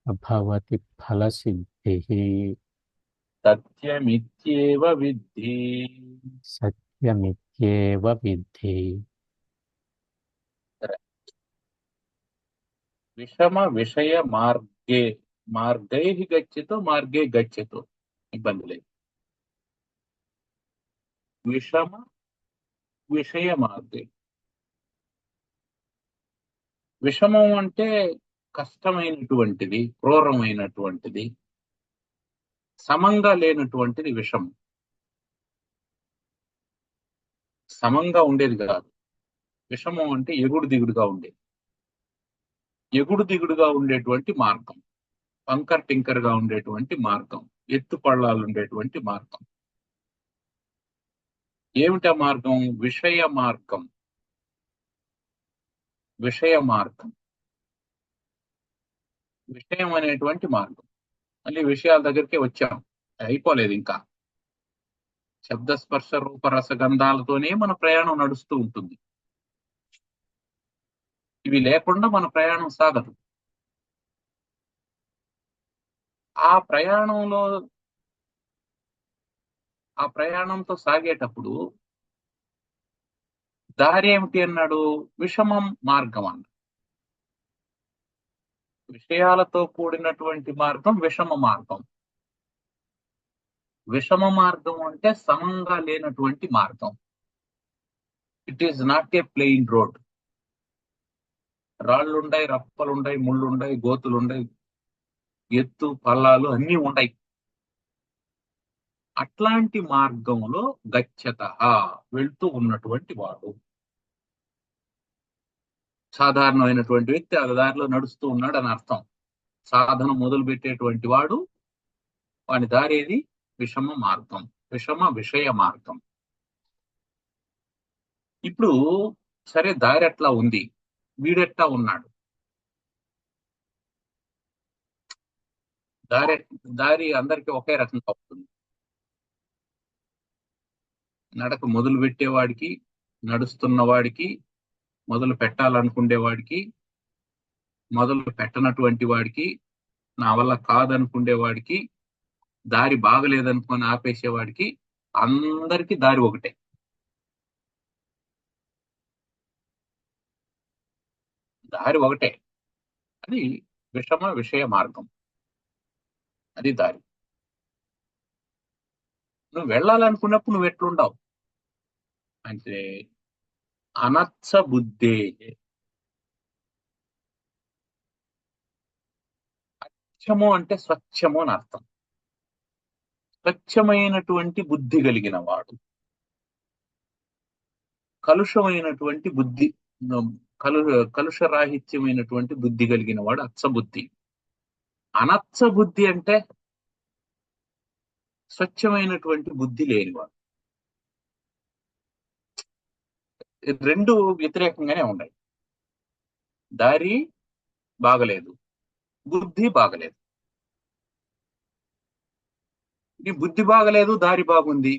Speaker 1: अभवति फलसिद्धिः।
Speaker 2: सत्यमित्येव विद्धि।
Speaker 1: सत्यमित्येव विद्धि।
Speaker 2: విషమ విషయ మార్గే మార్గై గచ్చతో మార్గే గచ్చతో ఇబ్బంది లేదు. విషమ విషయ మార్గే, విషమం అంటే కష్టమైనటువంటిది, క్రూరమైనటువంటిది, సమంగా లేనటువంటిది విషమం. సమంగా ఉండేది కాదు. విషమం అంటే ఎగుడు దిగుడుగా ఉండేది. ఎగుడు దిగుడుగా ఉండేటువంటి మార్గం, వంకర్ టింకర్ గా ఉండేటువంటి మార్గం, ఎత్తు పళ్ళాలు ఉండేటువంటి మార్గం. ఏమిటా మార్గం? విషయ మార్గం. విషయ మార్గం, విషయం అనేటువంటి మార్గం. మళ్ళీ విషయాల దగ్గరికి వచ్చాం, అయిపోలేదు ఇంకా. శబ్దస్పర్శ రూపరసగంధాలతోనే మన ప్రయాణం నడుస్తూ ఉంటుంది. ఇవి లేకుండా మన ప్రయాణం సాగదు. ఆ ప్రయాణంలో, ఆ ప్రయాణంతో సాగేటప్పుడు దారి ఏమిటి అన్నాడు? విషమం మార్గం అన్నాడు. విషయాలతో కూడినటువంటి మార్గం విషమ మార్గం. విషమ మార్గం అంటే సమంగా లేనటువంటి మార్గం. It is not a plain road. రాళ్ళుండయి, రప్పలుండయి, ముళ్ళుండయి, గోతులుండయి, ఎత్తు పల్లాలు అన్నీ ఉండయి. అట్లాంటి మార్గంలో గచ్చత వెళ్తూ ఉన్నటువంటి వాడు, సాధారణమైనటువంటి వ్యక్తి ఆ దారిలో నడుస్తూ ఉన్నాడు అని అర్థం. సాధన మొదలు పెట్టేటువంటి వాడు, వాని దారి ఏది? విషమ మార్గం, విషమ విషయ మార్గం. ఇప్పుడు సరే, దారి ఎట్లా ఉంది, వీడెట్లా ఉన్నాడు? దారి అందరికీ ఒకే రకంగా ఉంటుంది. నడక మొదలు పెట్టేవాడికి, నడుస్తున్న వాడికి, మొదలు పెట్టాలనుకునేవాడికి, మొదలు పెట్టనటువంటి వాడికి, నా వల్ల కాదనుకునేవాడికి, దారి బాగలేదనుకొని ఆపేసేవాడికి, అందరికీ దారి ఒకటే. దారి ఒకటే. అది విషమ విషయ మార్గం, అది దారి. నువ్వు వెళ్ళాలనుకున్నప్పుడు నువ్వు ఎట్లుండవు అంటే అనత్స బుద్ధే. స్వచ్ఛము అంటే స్వచ్ఛము అని అర్థం. స్వచ్ఛమైనటువంటి బుద్ధి కలిగిన వాడు, కలుషమైనటువంటి బుద్ధి, కలుషరాహిత్యమైనటువంటి బుద్ధి కలిగిన వాడు అత్సబుద్ధి. అనత్స బుద్ధి అంటే స్వచ్ఛమైనటువంటి బుద్ధి లేనివాడు. రెండు వ్యతిరేకంగానే ఉన్నాయి. దారి బాగలేదు, బుద్ధి బాగలేదు. నీ బుద్ధి బాగలేదు, దారి బాగుంది,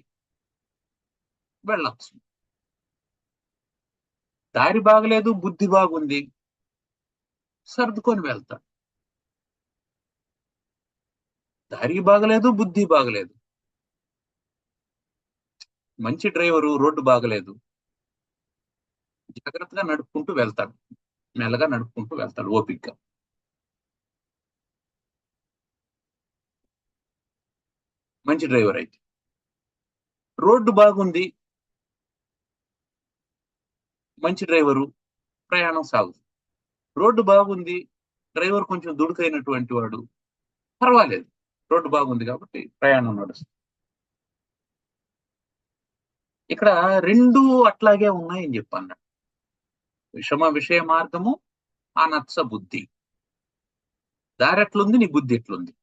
Speaker 2: వెళ్ళొచ్చు. దారి బాగలేదు, బుద్ధి బాగుంది, సర్దుకొని వెళ్తా. దారి బాగలేదు, బుద్ధి బాగలేదు. మంచి డ్రైవరు రోడ్డు బాగలేదు, జాగ్రత్తగా నడుపుకుంటూ వెళ్తాడు, మెల్లగా నడుపుకుంటూ వెళ్తాడు ఓపికగా. మంచి డ్రైవర్ అయితే. రోడ్డు బాగుంది, మంచి డ్రైవరు, ప్రయాణం సాగుతుంది. రోడ్డు బాగుంది, డ్రైవర్ కొంచెం దుడుకైనటువంటి వాడు, పర్వాలేదు, రోడ్డు బాగుంది కాబట్టి ప్రయాణం నడుస్తుంది. ఇక్కడ రెండు అట్లాగే ఉన్నాయని చెప్పాను. విషమ విషయ మార్గము, అనత్స బుద్ధి. దారి ఎట్లుంది, నీ బుద్ధి ఎట్లుంది.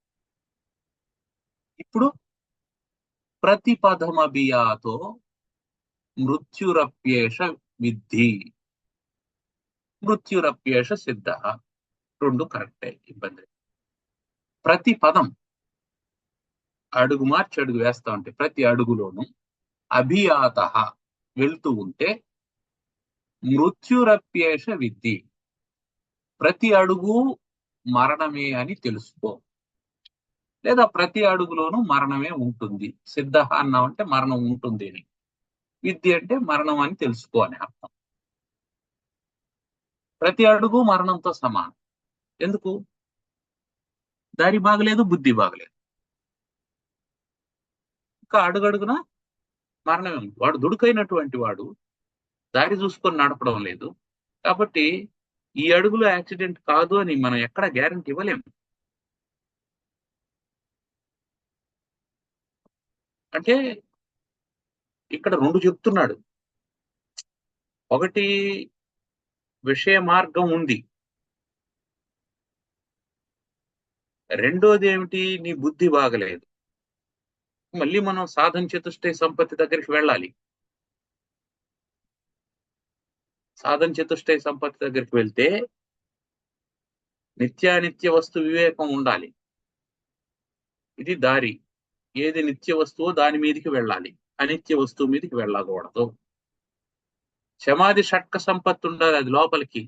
Speaker 2: ఇప్పుడు ప్రతిపదమభియాతో మృత్యురప్యేష విద్ధి, మృత్యురప్యేష సిద్ధ. రెండు కరెక్టే, ఇబ్బంది. ప్రతి పదం అడుగు మార్చి అడుగు వేస్తా ఉంటే ప్రతి అడుగులోనూ అభియాత వెళ్తూ ఉంటే మృత్యురప్యేష విద్ధి, ప్రతి అడుగు మరణమే అని తెలుసుకో. లేదా ప్రతి అడుగులోనూ మరణమే ఉంటుంది. సిద్ధ అన్నామంటే మరణం ఉంటుంది అని, విద్య అంటే మరణం అని తెలుసుకో అని అర్థం. ప్రతి అడుగు మరణంతో సమానం. ఎందుకు? దారి బాగలేదు, బుద్ధి బాగలేదు, ఇంకా అడుగడుగున మరణమే ఉంది. వాడు దుడుకైనటువంటి వాడు దారి చూసుకొని నడపడం లేదు కాబట్టి ఈ అడుగులో యాక్సిడెంట్ కాదు అని మనం ఎక్కడ గ్యారంటీ ఇవ్వలేము. అంటే ఇక్కడ రెండు చెప్తున్నాడు. ఒకటి విషయ మార్గం ఉంది, రెండోది ఏమిటి, నీ బుద్ధి బాగలేదు. మళ్ళీ మనం సాధన చతుష్టయ సంపత్తి దగ్గరికి వెళ్ళాలి. సాధన చతుష్టయ సంపత్తి దగ్గరికి వెళ్తే నిత్యానిత్య వస్తు వివేకం ఉండాలి. ఇది దారి. ఏది నిత్య వస్తువో దాని మీదకి వెళ్ళాలి, అనిత్య వస్తువు మీదకి వెళ్ళకూడదు. సమాధి షట్క సంపత్తి ఉండాలి, అది లోపలికి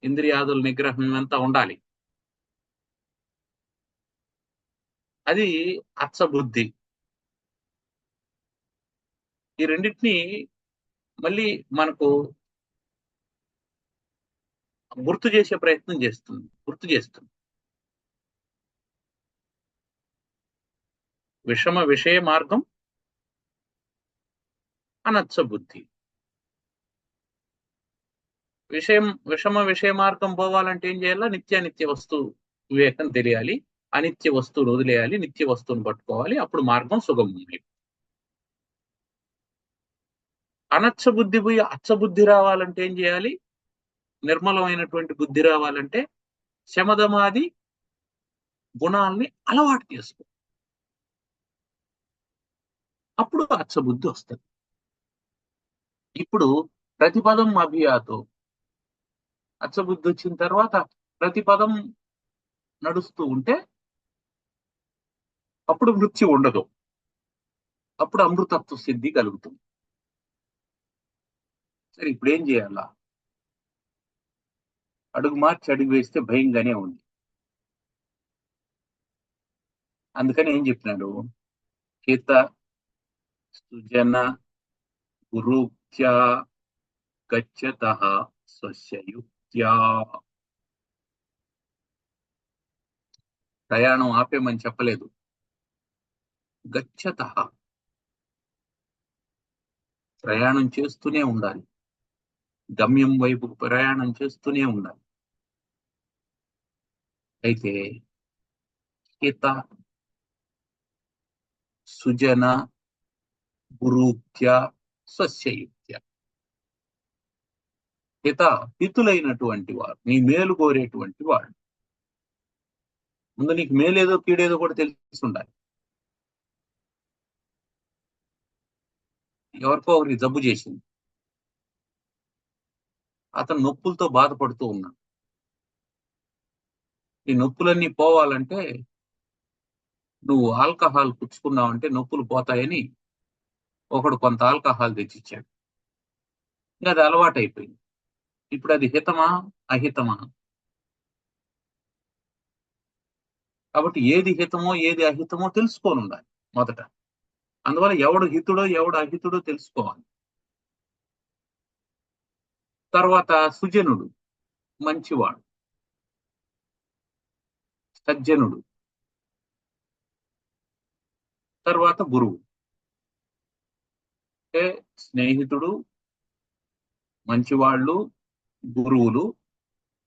Speaker 2: ఇంద్రియాదుల నిగ్రహం అంతా ఉండాలి. అది అచ్చబుద్ధి. ఈ రెండింటినీ మళ్ళీ మనకు గుర్తు చేసే ప్రయత్నం చేస్తుంది, గుర్తు చేస్తుంది. విషమ విషయ మార్గం, అనత్స బుద్ధి. విషమ విషయ మార్గం పోవాలంటే ఏం చేయాలి? నిత్యానిత్య వస్తు వివేకం తెలియాలి, అనిత్య వస్తువును వదిలేయాలి, నిత్య వస్తువును పట్టుకోవాలి. అప్పుడు మార్గం సుగమం. అనచ్చ బుద్ధి పోయి అచ్చబుద్ధి రావాలంటే ఏం చేయాలి? నిర్మలమైనటువంటి బుద్ధి రావాలంటే శమదమాది గుణాలని అలవాటు చేసుకో, అప్పుడు అచ్చబుద్ధి వస్తుంది. ఇప్పుడు ప్రతిపదం అభియాతో అచ్చబుద్ధి వచ్చిన తర్వాత ప్రతిపదం నడుస్తూ ఉంటే అప్పుడు మృత్యు ఉండదు, అప్పుడు అమృతత్వ సిద్ధి కలుగుతుంది. సరే, ఇప్పుడు ఏం చేయాలా? అడుగు మార్చి అడుగు వేస్తే భయంగానే ఉంది. అందుకని ఏం చెప్పినాడు? హిత సుజన గురుక్త్యా గచ్చతః స్వస్య యుక్త్యా. ప్రయాణం ఆపేమని చెప్పలేదు. గచ్చతః, ప్రయాణం చేస్తూనే ఉండాలి, గమ్యం వైపు ప్రయాణం చేస్తూనే ఉండాలి. అయితే హిత సుజన గురుక్త్య స్వస్య యుక్త్య. హిత, హితులైనటువంటి వారు, నీ మేలు కోరేటువంటి వాడు. ముందు నీకు మేలేదో కీడేదో కూడా తెలిసి ఉండాలి. ఎవరికో ఒకరికి జబ్బు చేసింది, అతను నొప్పులతో బాధపడుతూ ఉన్నాడు. ఈ నొప్పులన్నీ పోవాలంటే నువ్వు ఆల్కహాల్ పుచ్చుకున్నావంటే నొప్పులు పోతాయని ఒకడు కొంత ఆల్కహాల్ తెచ్చిచ్చాడు. ఇంకా అది అలవాటు అయిపోయింది. ఇప్పుడు అది హితమా అహితమా? కాబట్టి ఏది హితమో ఏది అహితమో తెలుసుకొని ఉండాలి మొదట. అందువల్ల ఎవడు హితుడో ఎవడు అహితుడో తెలుసుకోవాలి. తర్వాత సుజనుడు, మంచివాడు, సజ్జనుడు, తర్వాత గురువు. అంటే స్నేహితుడు, మంచివాళ్ళు, గురువులు,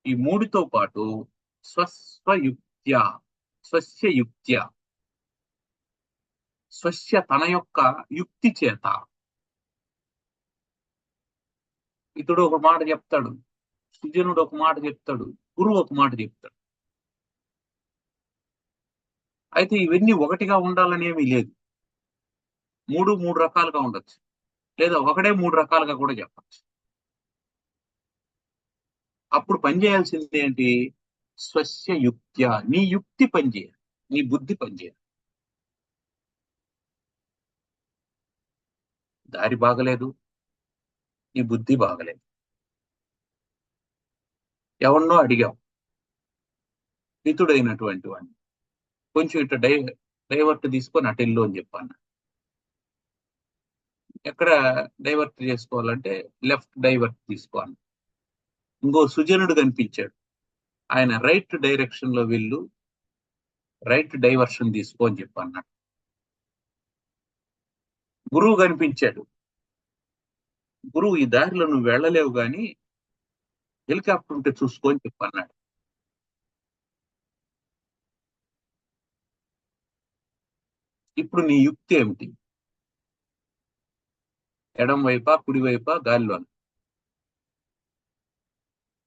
Speaker 2: ఈ మూడితో పాటు స్వస్వయుక్త్య, స్వస్య యుక్త్య, స్వస్య తన యొక్క యుక్తి చేత, హితుడు ఒక మాట చెప్తాడు, సుజనుడు ఒక మాట చెప్తాడు, గురువు ఒక మాట చెప్తాడు. అయితే ఇవన్నీ ఒకటిగా ఉండాలనేమీ లేదు. మూడు రకాలుగా ఉండొచ్చు, లేదా ఒకటే 3 రకాలుగా కూడా చెప్పచ్చు. అప్పుడు పనిచేయాల్సింది ఏంటి? స్వస్య యుక్త్యా, నీ యుక్తి పనిచేయాలి, నీ బుద్ధి పనిచేయాలి. దారి బాగలేదు, నీ బుద్ధి బాగలేదు. ఎవరినో అడిగావు, హితుడైనటువంటి వాడిని, కొంచెం ఇట్లా డైవర్ట్ తీసుకొని అటెల్లు అని చెప్పాను. ఎక్కడ డైవర్ట్ చేసుకోవాలంటే లెఫ్ట్ డైవర్ట్ తీసుకోవాలి. ఇంకో సుజనుడు కనిపించాడు, ఆయన రైట్ డైరెక్షన్ లో వెళ్ళు, రైట్ డైవర్షన్ తీసుకో అని చెప్పన్నాడు. గురువు కనిపించాడు, గురువు ఈ దారిలో నువ్వు వెళ్ళలేవు గాని హెలికాప్టర్ ఉంటే చూసుకో అని చెప్పన్నాడు. ఇప్పుడు నీ యుక్తి ఏమిటి? ఎడం వైపా కుడి వైపా గాలిలో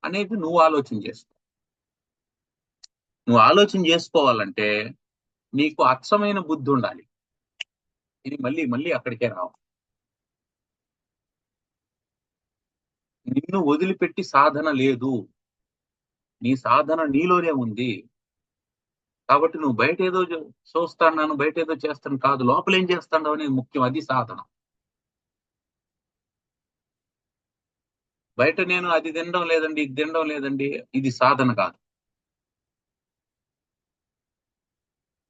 Speaker 2: అనేది నువ్వు ఆలోచన చేసుకో. నువ్వు ఆలోచన చేసుకోవాలంటే నీకు అచ్చమైన బుద్ధి ఉండాలి. ఇది మళ్ళీ మళ్ళీ అక్కడికే రావు. నిన్ను వదిలిపెట్టి సాధన లేదు, నీ సాధన నీలోనే ఉంది. కాబట్టి నువ్వు బయట ఏదో చూస్తాను, బయట ఏదో చేస్తాను కాదు, లోపల ఏం చేస్తాను అనేది ముఖ్యం. అది సాధన. బయట నేను అది తినడం లేదండి, ఇది తినడం లేదండి, ఇది సాధన కాదు.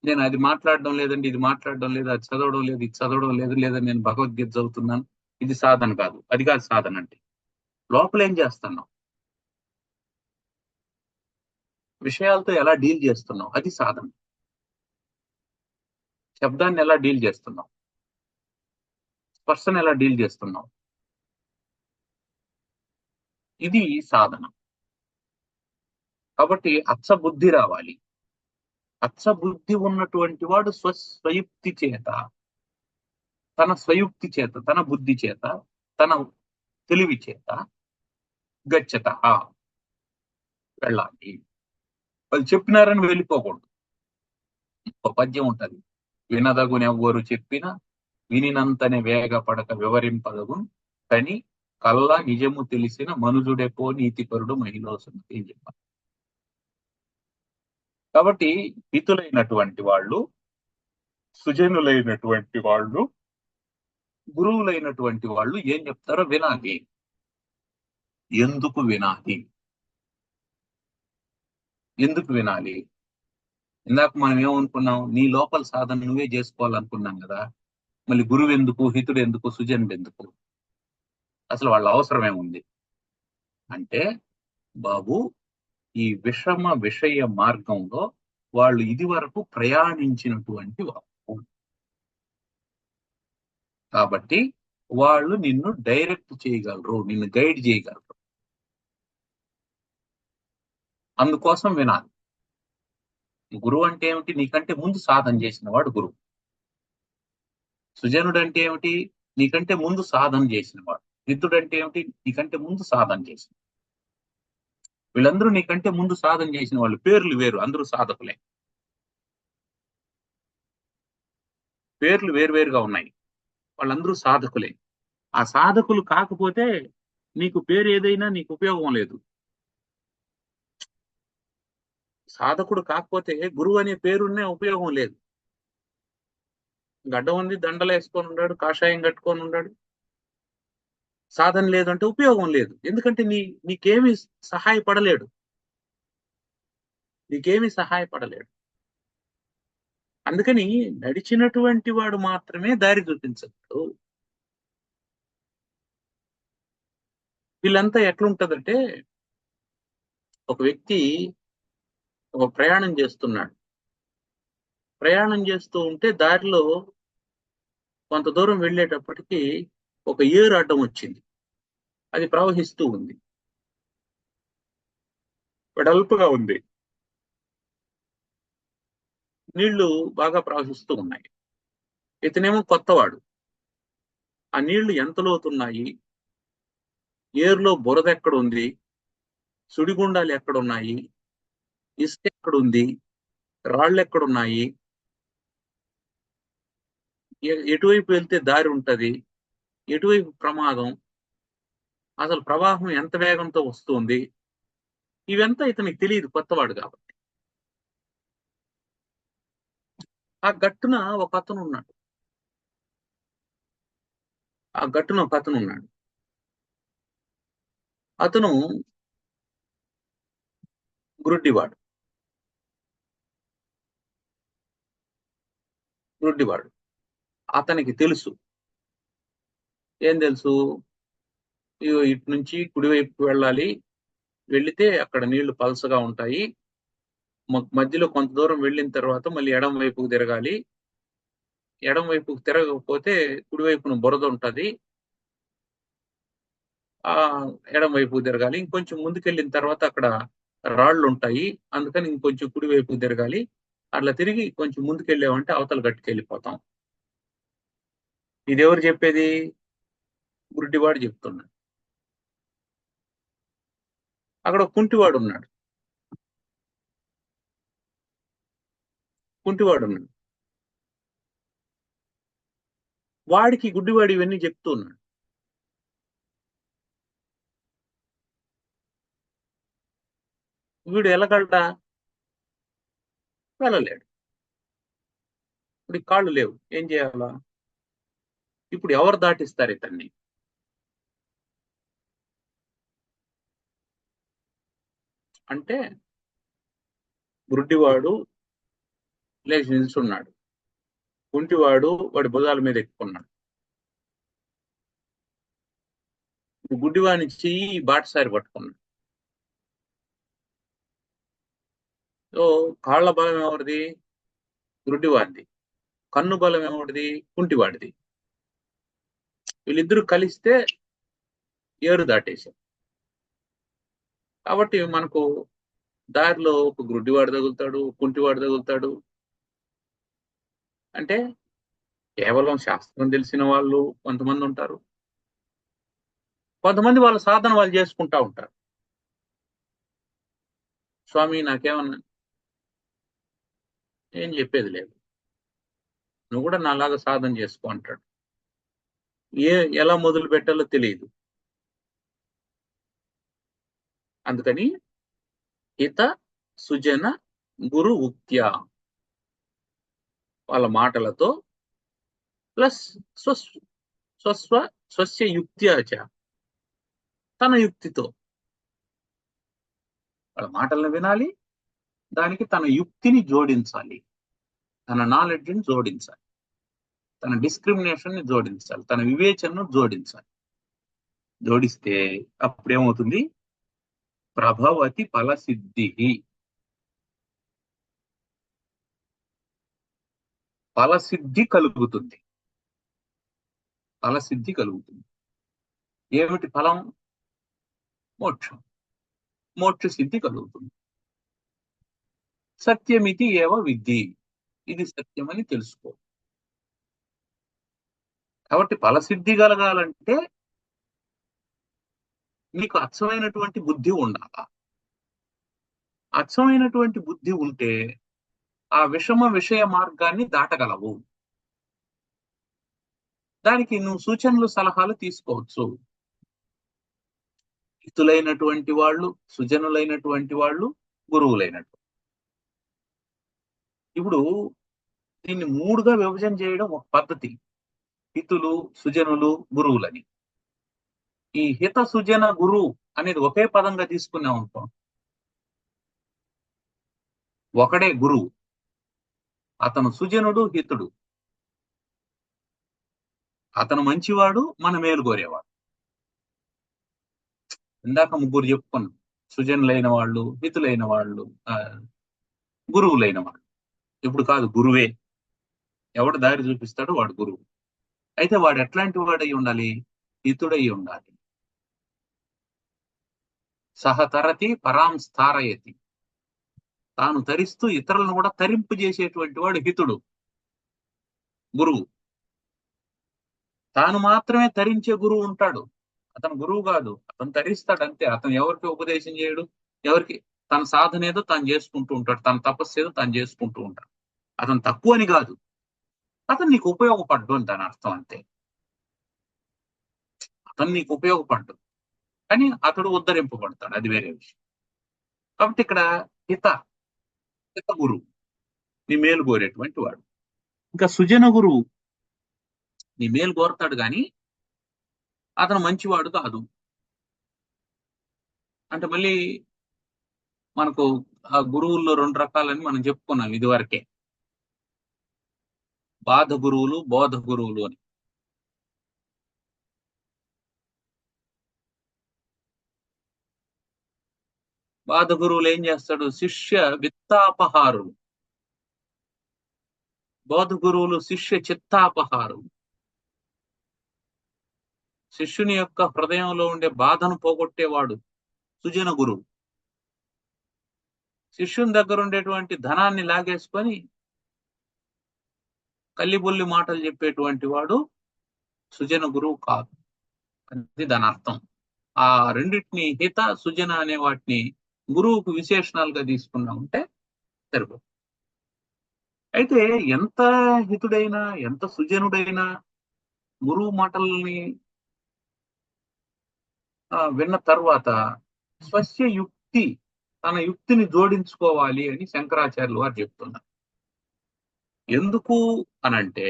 Speaker 2: నేను అది మాట్లాడడం లేదండి, ఇది మాట్లాడడం లేదు, అది చదవడం లేదు, ఇది చదవడం లేదు, లేదా నేను భగవద్గీత చదువుతున్నాను, ఇది సాధన కాదు. అది కాదు సాధన అంటే. లోపల ఏం చేస్తున్నావు, విషయాలతో ఎలా డీల్ చేస్తున్నావు, అది సాధన. శబ్దాన్ని ఎలా డీల్ చేస్తున్నావు, స్పర్శను ఎలా డీల్ చేస్తున్నావు, ఇది సాధన. కాబట్టి అచ్చబుద్ధి రావాలి. అచ్చబుద్ధి ఉన్నటువంటి వాడు స్వయుక్తి చేత, తన స్వయుక్తి చేత, తన బుద్ధి చేత, తన తెలివి చేత గచ్చత వెళ్ళాలి. వాళ్ళు చెప్పినారని వెళ్ళిపోకూడదు. ఒక పద్యం ఉంటది, వినదగునెవ్వరు చెప్పిన వినినంతనే వేగపడక వివరింపదగున్ కని కల్లా నిజము తెలిసిన మనుజుడెపో నీతిపరుడు మహిళోసుని అని చెప్పారు. కాబట్టి హితులైనటువంటి వాళ్ళు, సుజనులైనటువంటి వాళ్ళు, గురువులైనటువంటి వాళ్ళు ఏం చెప్తారో వినాలి. ఎందుకు వినాలి? ఎందుకు వినాలి? ఇందాక మనం ఏమనుకున్నాం, నీ లోపల సాధన నువ్వే చేసుకోవాలనుకున్నాం కదా. మళ్ళీ గురువు ఎందుకు, హితుడు ఎందుకు, సుజనుడు ఎందుకు? అసలు వాళ్ళ అవసరం ఏముంది అంటే, బాబు ఈ విషమ విషయ మార్గంలో వాళ్ళు ఇది వరకు ప్రయాణించినటువంటి వారు కాబట్టి వాళ్ళు నిన్ను డైరెక్ట్ చేయగలరు, నిన్ను గైడ్ చేయగలరు. అందుకోసం వినాలి. గురువు అంటే ఏమిటి? నీకంటే ముందు సాధన చేసిన వాడు గురువు. సుజనుడు అంటే ఏమిటి? నీకంటే ముందు సాధన చేసిన వాడు. హితుడు అంటే ఏమిటి? నీకంటే ముందు సాధన చేసిన. వీళ్ళందరూ నీకంటే ముందు సాధన చేసిన వాళ్ళు. పేర్లు వేరు, అందరూ సాధకులే. పేర్లు వేరువేరుగా ఉన్నాయి, వాళ్ళందరూ సాధకులే. ఆ సాధకులు కాకపోతే నీకు పేరు ఏదైనా నీకు ఉపయోగం లేదు. సాధకుడు కాకపోతే గురువు అనే పేరున్నే ఉపయోగం లేదు. గడ్డ ఉంది, దండలు వేసుకొని ఉన్నాడు, కాషాయం కట్టుకొని ఉన్నాడు, సాధన లేదంటే ఉపయోగం లేదు. ఎందుకంటే నీకేమి సహాయపడలేడు, నీకేమి సహాయపడలేడు. అందుకని నడిచినటువంటి వాడు మాత్రమే దారి చూపించగలడు. వీళ్ళంతా ఎట్లుంటదంటే, ఒక వ్యక్తి ఒక ప్రయాణం చేస్తున్నాడు. ప్రయాణం చేస్తూ ఉంటే దారిలో కొంత దూరం వెళ్ళేటప్పటికి ఒక ఏరు అడ్డం వచ్చింది. అది ప్రవహిస్తూ ఉంది, వెడల్పుగా ఉంది, నీళ్లు బాగా ప్రవహిస్తూ ఉన్నాయి. ఇతనేమో కొత్తవాడు. ఆ నీళ్లు ఎంత లోతున్నాయి, ఏరులో బురద ఎక్కడుంది, సుడిగుండాలు ఎక్కడున్నాయి, ఇసుక ఎక్కడుంది, రాళ్ళు ఎక్కడున్నాయి, ఎటువైపు వెళ్తే దారి ఉంటది, ఎటువైపు ప్రమాదం, అసలు ప్రవాహం ఎంత వేగంతో వస్తుంది, ఇవంతా ఇతనికి తెలియదు, కొత్తవాడు కాబట్టి. ఆ గట్టున ఒక అతను ఉన్నాడు. అతను గురుడ్డివాడు. అతనికి తెలుసు. ఏం తెలుసు? ఇటు నుంచి కుడివైపుకి వెళ్ళాలి, వెళితే అక్కడ నీళ్లు పలసగా ఉంటాయి, మధ్యలో కొంత దూరం వెళ్ళిన తర్వాత మళ్ళీ ఎడం వైపుకు తిరగాలి, ఎడం వైపుకు తిరగకపోతే కుడివైపున బురద ఉంటది, ఆ ఎడం వైపుకు తిరగాలి, ఇంకొంచెం ముందుకెళ్ళిన తర్వాత అక్కడ రాళ్ళు ఉంటాయి, అందుకని ఇంకొంచెం కుడివైపుకు తిరగాలి, అట్లా తిరిగి కొంచెం ముందుకెళ్ళామంటే అవతల గట్టుకు వెళ్ళిపోతాం. ఇది ఎవరు చెప్పేది? గుడ్డివాడు చెప్తున్నాడు. అక్కడ కుంటివాడు ఉన్నాడు. వాడికి గుడ్డివాడు ఇవన్నీ చెప్తూ ఉన్నాడు. వీడు వెళ్ళగలడా? వెళ్ళలేడు. ఇప్పుడు కాళ్ళు లేవు, ఏం చేయాలా? ఇప్పుడు ఎవరు దాటిస్తారు ఇతన్ని? అంటే గుడ్డివాడు లేచి నిల్చున్నాడు, కుంటివాడు వాడి భుజాల మీద ఎక్కున్నాడు. గుడ్డివాడిని చెయ్యి బాటసారి పట్టుకున్నాడు. సో కాళ్ల బలం ఎవరిది? గుడ్డివాడిది. కన్ను బలం ఎవరిది? కుంటివాడిది. వీళ్ళిద్దరూ కలిస్తే ఏరు దాటేశారు. కాబట్టి మనకు దారిలో ఒక గుడ్డివాడు తగులుతాడు, కుంటివాడు తగులుతాడు. అంటే కేవలం శాస్త్రం తెలిసిన వాళ్ళు కొంతమంది ఉంటారు, కొంతమంది వాళ్ళ సాధన వాళ్ళు చేసుకుంటా ఉంటారు. స్వామి నాకేమన్నా, ఏం చెప్పేది లేదు, నువ్వు కూడా నాలాగా సాధన చేసుకో అంటాడు. ఎలా మొదలు పెట్టాలో తెలియదు. అందుకని హిత సుజన గురు ఉక్త్యా, వాళ్ళ మాటలతో ప్లస్ స్వస్య యుక్త్యాచ, తన యుక్తితో. వాళ్ళ మాటలను వినాలి, దానికి తన యుక్తిని జోడించాలి, తన నాలెడ్జ్ని జోడించాలి, తన డిస్క్రిమినేషన్ ని జోడించాలి, తన వివేచనను జోడించాలి. జోడిస్తే అప్పుడేమవుతుంది? ప్రభవతి ఫలసిద్ధి. ఫలసిద్ధి కలుగుతుంది. ఏమిటి ఫలం? మోక్షం. మోక్ష సిద్ధి కలుగుతుంది. సత్యమితి ఏవ విద్ధి, ఇది సత్యమని తెలుసుకో. కాబట్టి ఫలసిద్ధి కలగాలంటే నీకు అచ్చమైనటువంటి బుద్ధి ఉండాలా. అచ్చమైనటువంటి బుద్ధి ఉంటే ఆ విషయ మార్గాన్ని దాటగలవు. దానికి నువ్వు సూచనలు సలహాలు తీసుకోవచ్చు. హితులైనటువంటి వాళ్ళు, సుజనులైనటువంటి వాళ్ళు, గురువులైనటువంటి. ఇప్పుడు దీన్ని 3గా విభజన చేయడం ఒక పద్ధతి, హితులు, సుజనులు, గురువులని. ఈ హిత సుజన గురు అనేది ఒకే పదంగా తీసుకున్నాం అనుకో, ఒకడే గురువు, అతను సుజనుడు, హితుడు. అతను మంచివాడు, మన మేలు కోరేవాడు. ఇందాక 3 చెప్పుకున్నాం, సుజనులైన వాళ్ళు, హితులైన వాళ్ళు, గురువులైన వాళ్ళు. ఇప్పుడు కాదు, గురువే. ఎవడు దారి చూపిస్తాడో వాడు గురువు. అయితే వాడు ఎట్లాంటి వాడై ఉండాలి? హితుడై ఉండాలి. సహతరతి పరాం స్థారయతి, తాను తరిస్తూ ఇతరులను కూడా తరింపు చేసేటువంటి వాడు హితుడు, గురువు. తాను మాత్రమే తరించే గురువు ఉంటాడు, అతను గురువు కాదు, అతను తరిస్తాడు అంతే. అతను ఎవరికి ఉపదేశం చేయడు, ఎవరికి, తన సాధన ఏదో తాను చేసుకుంటూ ఉంటాడు, తన తపస్సు ఏదో తాను చేసుకుంటూ ఉంటాడు. అతను తక్కువ అని కాదు, అతను నీకు ఉపయోగపడ్డు అని దాని అర్థం అంతే. అతను నీకు ఉపయోగపడ్డు, కానీ అతడు ఉద్ధరింపబడతాడు, అది వేరే విషయం. కాబట్టి ఇక్కడ హిత, హిత గురువు, నీ మేలు కోరేటువంటి వాడు. ఇంకా సుజన గురువు నీ మేలు కోరతాడు కానీ అతను మంచివాడు కాదు. అంటే మళ్ళీ మనకు ఆ గురువుల్లో రెండు రకాలని మనం చెప్పుకున్నాం ఇదివరకే, బాధ గురువులు, బోధ గురువులు అని. బాధ గురువులు ఏం చేస్తాడు, శిష్య విత్తాపహారులు. బోధ గురువులు శిష్య చిత్తాపహారులు. శిష్యుని యొక్క హృదయంలో ఉండే బాధను పోగొట్టేవాడు సుజన గురువు. శిష్యుని దగ్గర ఉండేటువంటి ధనాన్ని లాగేసుకొని కల్లిబుల్లి మాటలు చెప్పేటువంటి వాడు సుజన గురువు కాదు. అది దాని అర్థం. ఆ రెండింటిని, హిత సుజన అనే వాటిని గురువుకు విశేషణాలుగా తీసుకున్నా ఉంటే సరిపోతుంది. అయితే ఎంత హితుడైనా, ఎంత సుజనుడైనా గురువు మాటల్ని విన్న తర్వాత స్వస్య యుక్తి, తన యుక్తిని జోడించుకోవాలి అని శంకరాచార్యులు వారు చెప్తున్నారు. ఎందుకు అనంటే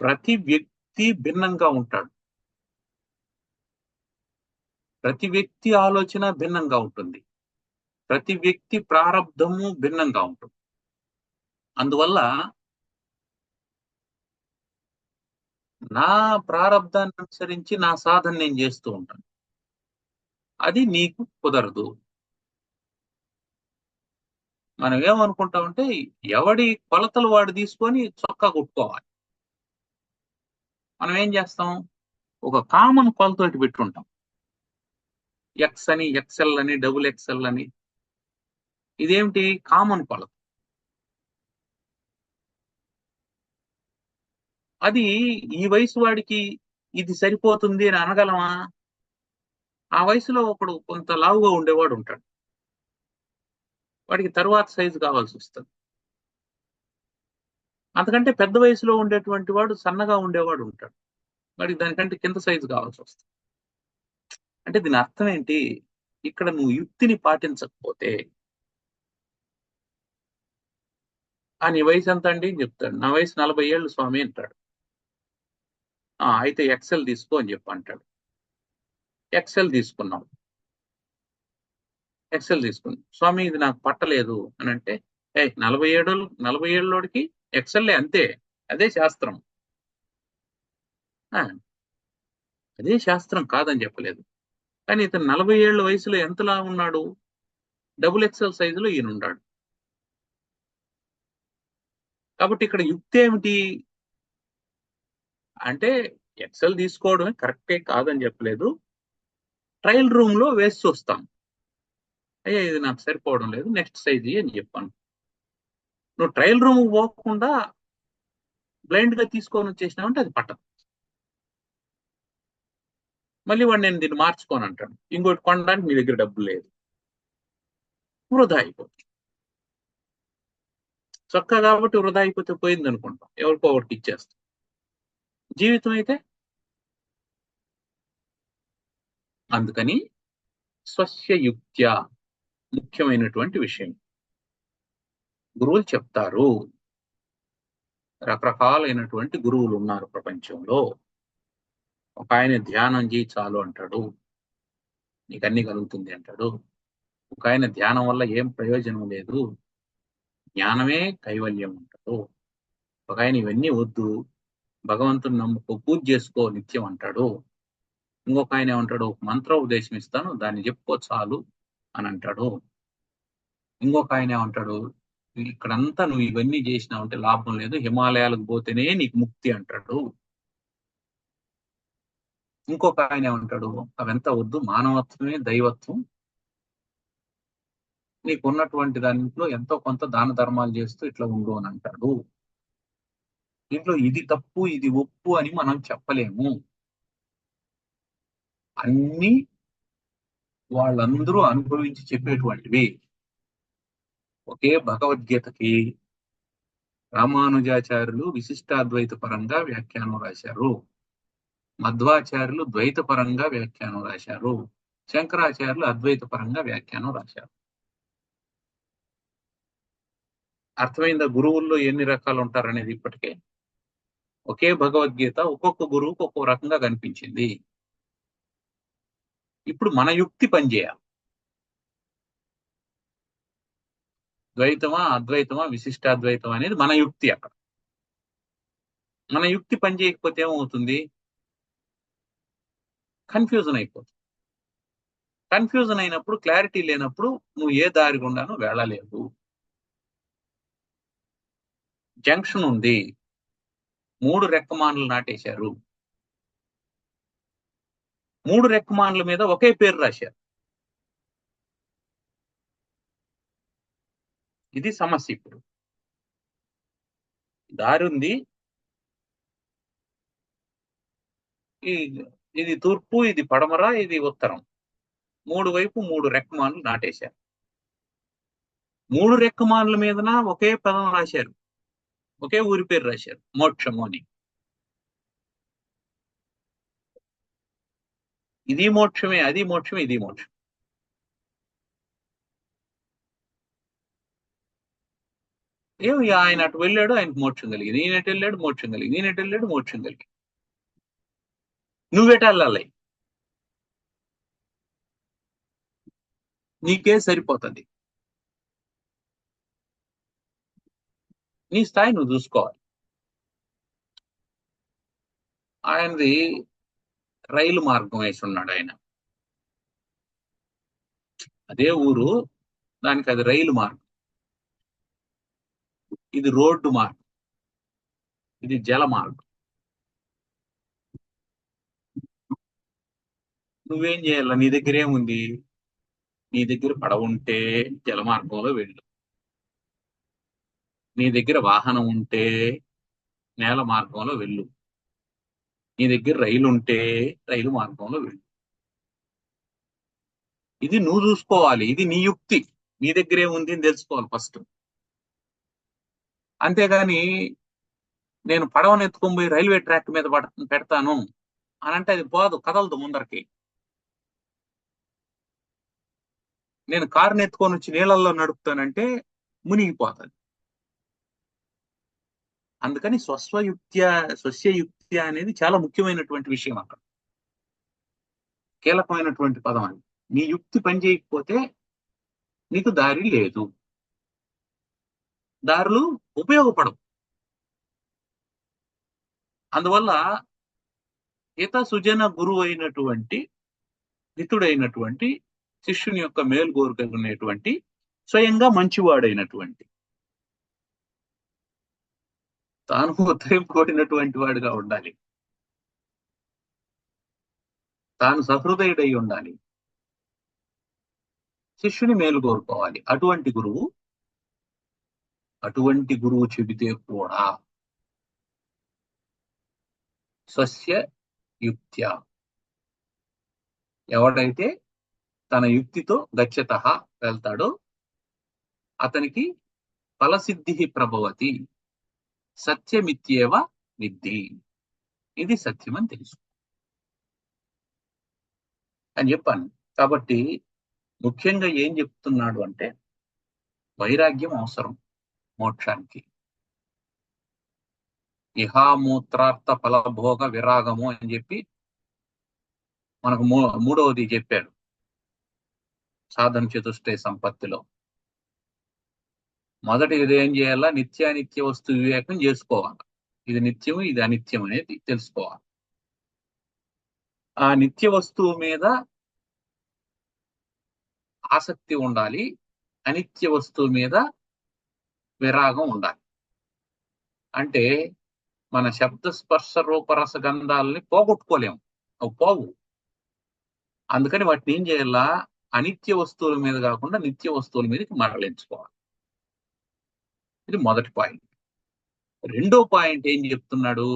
Speaker 2: ప్రతి వ్యక్తి భిన్నంగా ఉంటాడు, ప్రతి వ్యక్తి ఆలోచన భిన్నంగా ఉంటుంది, ప్రతి వ్యక్తి ప్రారంధము భిన్నంగా ఉంటుంది. అందువల్ల నా ప్రారంధాన్ని అనుసరించి నా సాధన నేను చేస్తూ ఉంటాను, అది నీకు కుదరదు. మనం ఏమనుకుంటామంటే ఎవడి కొలతలు వాడు తీసుకొని చొక్కా కుట్టుకోవాలి. మనం ఏం చేస్తాం, ఒక కామన్ కొలతోటి పెట్టుకుంటాం, ఎక్స్ అని, ఎక్సెల్ అని, డబుల్ ఎక్సెల్ అని. ఇదేమిటి, కామన్ కొలత. అది ఈ వయసు వాడికి ఇది సరిపోతుంది అని అనగలమా? ఆ వయసులో ఒకడు కొంత లావుగా ఉండేవాడు ఉంటాడు, వాడికి తరువాత సైజు కావాల్సి వస్తుంది. అంతకంటే పెద్ద వయసులో ఉండేటువంటి వాడు సన్నగా ఉండేవాడు ఉంటాడు, వాడికి దానికంటే కింద సైజు కావాల్సి వస్తుంది. అంటే దీని అర్థం ఏంటి, ఇక్కడ నువ్వు యుక్తిని పాటించకపోతే, నీ వయసు ఎంత అండి అని చెప్తాడు, నా వయసు 40 ఏళ్ళు స్వామి అంటాడు. అయితే ఎక్సెల్ తీసుకో అని చెప్పి అంటాడు. ఎక్సెల్ తీసుకున్నాం, ఎక్సెల్ తీసుకున్నాం, స్వామి ఇది నాకు పట్టలేదు అని అంటే, 40 ఏళ్ళోడికి ఎక్సెల్లే అంతే, అదే శాస్త్రం. అదే శాస్త్రం కాదని చెప్పలేదు, కానీ ఇతను 40 ఏళ్ళ వయసులో ఎంతలా ఉన్నాడు, డబుల్ ఎక్సెల్ సైజులో ఈయన ఉన్నాడు. కాబట్టి ఇక్కడ యుక్తి ఏమిటి అంటే, ఎక్సెల్ తీసుకోవడమే కరెక్టే కాదని చెప్పలేదు, ట్రయల్ రూమ్ లో వేసి చూస్తాం, అయ్యా ఇది నాకు సరిపోవడం లేదు, నెక్స్ట్ సైజ్ అని చెప్పాను. నువ్వు ట్రయల్ రూమ్ పోకుండా బ్లైండ్ గా తీసుకొని వచ్చేసినావంటే అది పట్టదు. మళ్ళీ వాడు నేను దీన్ని మార్చుకోను అంటాడు, ఇంకోటి కొనడానికి మీ దగ్గర డబ్బులు లేదు, వృధా అయిపోతుంది. చొక్కా కాబట్టి వృధా అయిపోతే పోయింది అనుకుంటాం, ఎవరికో ఒకటికి ఇచ్చేస్తాం. జీవితం అయితే అందుకని స్వస్య యుక్త్యా ముఖ్యమైనటువంటి విషయం. గురువులు చెప్తారు, రకరకాలైనటువంటి గురువులు ఉన్నారు ప్రపంచంలో. ఒక ఆయన ధ్యానం చేయి చాలు అంటాడు, నీకు అన్ని కలుగుతుంది అంటాడు. ఒక ఆయన ధ్యానం వల్ల ఏం ప్రయోజనం లేదు, జ్ఞానమే కైవల్యం అంటాడు. ఒక ఆయన ఇవన్నీ వద్దు, భగవంతుని నమ్ముకో, పూజ చేసుకో నిత్యం అంటాడు. ఇంకొక ఆయన ఏమంటాడు, ఒక మంత్రోపదేశం ఇస్తాను దాన్ని చెప్పుకో చాలు అని అంటాడు. ఇంకొక ఆయన ఏమంటాడు, ఇక్కడంతా నువ్వు ఇవన్నీ చేసినావు అంటే లాభం లేదు, హిమాలయాలకు పోతేనే నీకు ముక్తి అంటాడు. ఇంకొక ఆయన ఏమంటాడు, అవంతా వద్దు, మానవత్వమే దైవత్వం, నీకు ఉన్నటువంటి దాంట్లో ఎంతో కొంత దాన ధర్మాలు చేస్తూ ఇట్లా ఉండు అని అంటాడు. దీంట్లో ఇది తప్పు ఇది ఒప్పు అని మనం చెప్పలేము. అన్ని వాళ్ళందరూ అనుభవించి చెప్పేటువంటివి. ఒకే భగవద్గీతకి రామానుజాచార్యులు విశిష్టాద్వైత పరంగా వ్యాఖ్యానం రాశారు, మధ్వాచార్యులు ద్వైత పరంగా వ్యాఖ్యానం రాశారు, శంకరాచార్యులు అద్వైత పరంగా వ్యాఖ్యానం రాశారు. అర్థమైందా గురువుల్లో ఎన్ని రకాలు ఉంటారనేది? ఇప్పటికే ఒకే భగవద్గీత ఒక్కొక్క గురువుకు ఒక్కో రకంగా కనిపించింది. ఇప్పుడు మన యుక్తి పనిచేయాలి. ద్వైతమా అద్వైతమా విశిష్టాద్వైతం అనేది మన యుక్తి. అక్కడ మన యుక్తి పనిచేయకపోతే ఏమవుతుంది? కన్ఫ్యూజన్ అయిపోతుంది. కన్ఫ్యూజన్ అయినప్పుడు, క్లారిటీ లేనప్పుడు నువ్వు ఏ దారి గుండాను వెళ్ళలేవు. జంక్షన్ ఉంది, 3 రెక్కమాన్లు నాటేశారు, 3 రెక్కమాన్ల మీద ఒకే పేరు రాశారు. ఇది సమస్య. ఇప్పుడు దారి ఉంది, ఇది తూర్పు, ఇది పడమర, ఇది ఉత్తరం, 3 వైపు 3 రెక్కమాన్లు నాటేశారు. 3 రెక్కమాన్ల మీదన ఒకే పదం రాశారు, ఒకే ఊరి పేరు రాశారు, మోక్షము అని. ఇది మోక్షమే, అది మోక్షమే, ఇది మోక్షం. ఏమి ఆయన అటు వెళ్ళాడు, ఆయనకు మోక్షం కలిగింది, ఈయన ఎటు వెళ్ళాడు మోక్షం కలిగింది, ఈయన ఎటు వెళ్ళాడు మోక్షం కలిగింది. నువ్వెట వెళ్ళాలి? నీకే సరిపోతుంది. నీ స్థాయి నువ్వు చూసుకోవాలి. ఆయనది రైలు మార్గం వేసి ఉన్నాడు ఆయన. అదే ఊరు, దానికి అది రైలు మార్గం. ఇది రోడ్డు మార్గం, ఇది జల మార్గం. నువ్వేం చేయాల? నీ దగ్గర ఏముంది? నీ దగ్గర పడవ ఉంటే జల మార్గంలో వెళ్ళు, నీ దగ్గర వాహనం ఉంటే నేల మార్గంలో వెళ్ళు, నీ దగ్గర రైలు ఉంటే రైలు మార్గంలో వెళ్ళు. ఇది నువ్వు చూసుకోవాలి, ఇది నీ యుక్తి. నీ దగ్గర ఏముంది అని తెలుసుకోవాలి ఫస్ట్. అంతేగాని నేను పడవను ఎత్తుకొని పోయి రైల్వే ట్రాక్ మీద పెడతాను అని అంటే అది పోదు, కదలదు ముందరికి. నేను కారుని ఎత్తుకొని వచ్చి నీళ్ళల్లో నడుపుతానంటే మునిగిపోతుంది. అందుకని స్వస్యయుక్త్య అనేది చాలా ముఖ్యమైనటువంటి విషయం. అక్కడ కీలకమైనటువంటి పదం అది. నీ యుక్తి పనిచేయకపోతే నీకు దారి లేదు, దారులు ఉపయోగపడవు. అందువల్ల హిత సుజన గురువు అయినటువంటి, హితుడైనటువంటి, శిష్యుని యొక్క మేలు కోరుకునేటువంటి, స్వయంగా మంచివాడైనటువంటి, తాను ఉత్తరం కోటినటువంటి వాడుగా ఉండాలి, తాను సహృదయుడై ఉండాలి, శిష్యుని మేలు కోరుకోవాలి. అటువంటి గురువు చెబితే కూడా స్వస్య యుక్త్యా, ఎవడైతే తన యుక్తితో గచ్చతః వెళ్తాడో అతనికి ఫలసిద్ధి ప్రభవతి, సత్యమిత్యేవ విద్ధి. ఇది సత్యం అని తెలుసు అని చెప్పాను. కాబట్టి ముఖ్యంగా ఏం చెప్తున్నాడు అంటే, వైరాగ్యం అవసరం మోక్షానికి. ఇహామూత్రార్థ ఫలభోగ విరాగము అని చెప్పి మనకు మూడవది చెప్పాడు సాధన చతుష్టయ సంపత్తిలో. మొదటి ఇది ఏం చేయాలా? నిత్యానిత్య వస్తు వివేకం చేసుకోవాలి. ఇది నిత్యము, ఇది అనిత్యం అనేది తెలుసుకోవాలి. ఆ నిత్య వస్తువు మీద ఆసక్తి ఉండాలి, అనిత్య వస్తువు మీద విరాగం ఉండాలి. అంటే మన శబ్ద స్పర్శ రూపరస గంధాలని పోగొట్టుకోలేము, అవి పోవు. అందుకని వాటిని ఏం చేయాలా? అనిత్య వస్తువుల మీద కాకుండా నిత్య వస్తువుల మీదకి మరలించుకోవాలి. ఇది మొదటి పాయింట్. రెండో పాయింట్ ఏం చెప్తున్నాడు?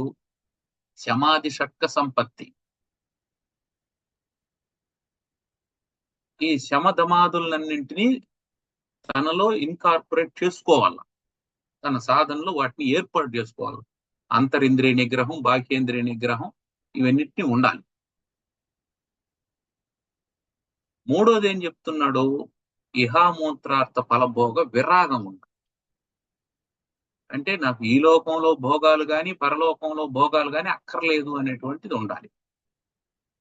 Speaker 2: సమాధి షట్క సంపత్తి. ఈ శమధమాదులన్నింటినీ తనలో ఇన్కార్పొరేట్ చేసుకోవాలి, తన సాధనలో వాటిని ఏర్పాటు చేసుకోవాలి. అంతరింద్రియ నిగ్రహం, బాహ్యేంద్రియ నిగ్రహం ఇవన్నిటిని ఉండాలి. మూడోది ఏం చెప్తున్నాడు? ఇహామూత్రార్థ ఫలభోగ విరాగం ఉండాలి. అంటే నాకు ఈ లోకంలో భోగాలు గాని పరలోకంలో భోగాలు గాని అక్కర్లేదు అనేటువంటిది ఉండాలి.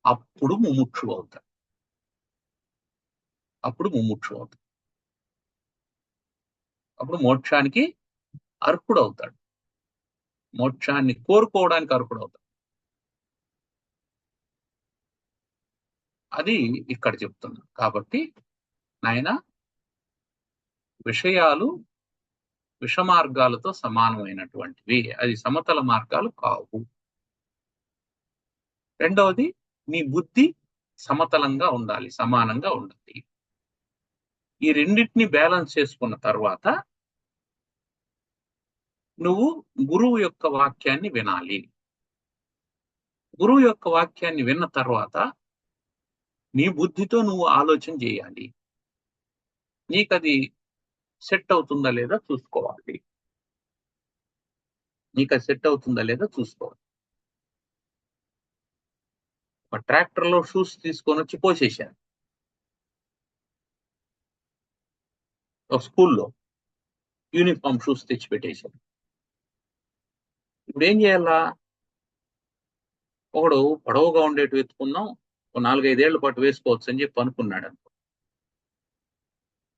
Speaker 2: అప్పుడు ముముక్షు అవుతాడు. అప్పుడు మోక్షానికి అర్హుడు అవుతాడు. మోక్షాన్ని కోరుకోవడానికి అర్హుడు అవుతాడు. అది ఇక్కడ చెప్తున్నాను. కాబట్టి నాయన, విషయాలు విషమార్గాలతో సమానమైనటువంటివి, అది సమతల మార్గాలు కావు. రెండవది, నీ బుద్ధి సమతలంగా ఉండాలి, సమానంగా ఉండాలి. ఈ రెండింటిని బ్యాలెన్స్ చేసుకున్న తర్వాత నువ్వు గురువు యొక్క వాక్యాన్ని వినాలి. గురువు యొక్క వాక్యాన్ని విన్న తర్వాత నీ బుద్ధితో నువ్వు ఆలోచన చేయాలి. నీకది సెట్ అవుతుందా లేదా చూసుకోవాలి. ఒక ట్రాక్టర్లో షూస్ తీసుకొని వచ్చి పోసేశారు ఒక స్కూల్లో, యూనిఫామ్ షూస్ తెచ్చి పెట్టేశారు. ఇప్పుడు ఏం చేయాలా? ఒకడు పొడవుగా ఉండేటి వెతుకుందాం, ఒక 4-5 ఏళ్ల పాటు వేసుకోవచ్చు అని చెప్పి అనుకున్నాడు అనుకో,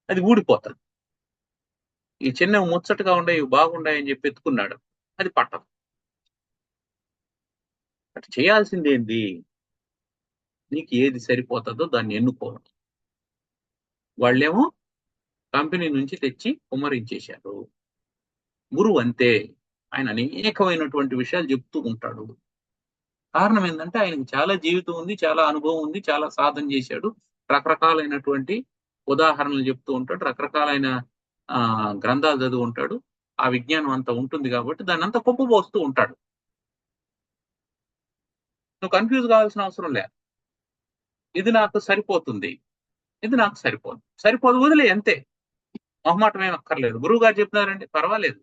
Speaker 2: అది ఊడిపోతుంది. ఈ చిన్నవి ముచ్చటగా ఉండే, ఇవి బాగుండాయి అని చెప్పి ఎత్తుకున్నాడు, అది పట్టదు. అటు చేయాల్సింది ఏంది? నీకు ఏది సరిపోతుందో దాన్ని ఎన్నుకోవడం. వాళ్ళేమో కంపెనీ నుంచి తెచ్చి కుమ్మరించేశారు. గురువు అంతే, ఆయన అనేకమైనటువంటి విషయాలు చెప్తూ ఉంటాడు. కారణం ఏంటంటే ఆయనకి చాలా జీవితం ఉంది, చాలా అనుభవం ఉంది, చాలా సాధన చేశాడు, రకరకాలైనటువంటి ఉదాహరణలు చెప్తూ ఉంటాడు, రకరకాలైన గ్రంథాలు చదువు ఉంటాడు. ఆ విజ్ఞానం అంతా ఉంటుంది కాబట్టి దాన్ని అంతా కుప్పపోస్తూ ఉంటాడు. నువ్వు కన్ఫ్యూజ్ కావాల్సిన అవసరం లేదు. ఇది నాకు సరిపోతుంది, ఇది నాకు సరిపోదు వదిలే, అంతే. మొహమాటం ఏం అక్కర్లేదు. గురువు గారు చెప్తున్నారండి, పర్వాలేదు.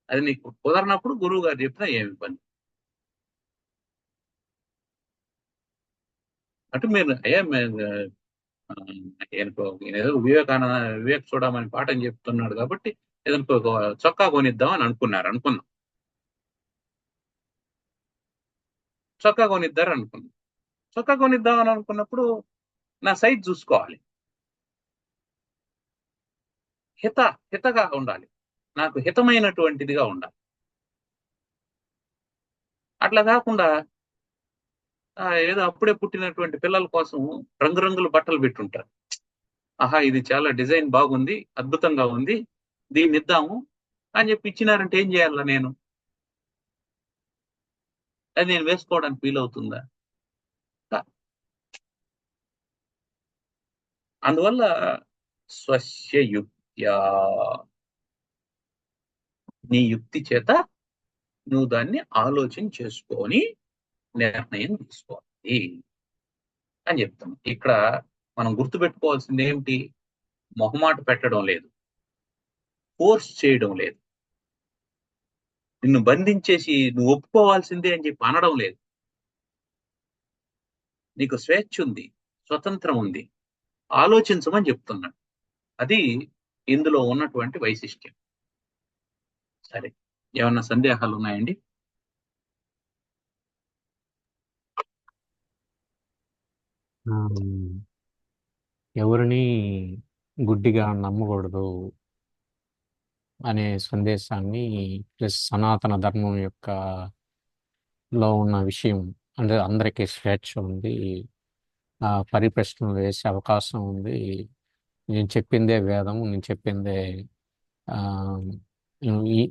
Speaker 2: అది నీకు కుదరనప్పుడు గురువు గారు చెప్పినా ఏమి ఇబ్బంది. అంటే మీరు ఏదో వివేక్ చూడమని పాఠం చెప్తున్నాడు కాబట్టి ఏదైనా చొక్కా కొనిద్దాం అని అనుకున్నాం. చొక్కా కొనిద్దాం అని అనుకున్నప్పుడు నా సైజ్ చూసుకోవాలి, హితగా ఉండాలి, నాకు హితమైనటువంటిదిగా ఉండాలి. అట్లా కాకుండా ఏదో అప్పుడే పుట్టినటువంటి పిల్లల కోసం రంగురంగుల బట్టలు పెట్టుంటారు. ఆహా, ఇది చాలా డిజైన్ బాగుంది, అద్భుతంగా ఉంది, దీన్ని ఇద్దాము అని చెప్పి ఇచ్చినారంటే ఏం చేయాలా నేను? అది నేను వేసుకోవడానికి వీలవుతుందా? అందువల్ల స్వస్య యుక్త్యా, నీ యుక్తి చేత నువ్వు దాన్ని ఆలోచన చేసుకొని నిర్ణయం తీసుకోవాలి అని చెప్తాం. ఇక్కడ మనం గుర్తుపెట్టుకోవాల్సింది ఏమిటి? మొహమాట పెట్టడం లేదు, ఫోర్స్ చేయడం లేదు, నిన్ను బంధించేసి నువ్వు ఒప్పుకోవాల్సిందే అని చెప్పి అనడం లేదు. నీకు స్వేచ్ఛ ఉంది, స్వతంత్రం ఉంది, ఆలోచించమని చెప్తున్నాడు. అది ఇందులో ఉన్నటువంటి వైశిష్ట్యం. సరే, ఏమన్నా సందేహాలు ఉన్నాయండి?
Speaker 1: ఎవరిని గుడ్డిగా నమ్మకూడదు అనే సందేశాన్ని, ప్లస్ సనాతన ధర్మం యొక్క లో ఉన్న విషయం, అంటే అందరికీ స్వేచ్ఛ ఉంది, పరిప్రశ్నలు వేసే అవకాశం ఉంది, నేను చెప్పిందే వేదం, నేను చెప్పిందే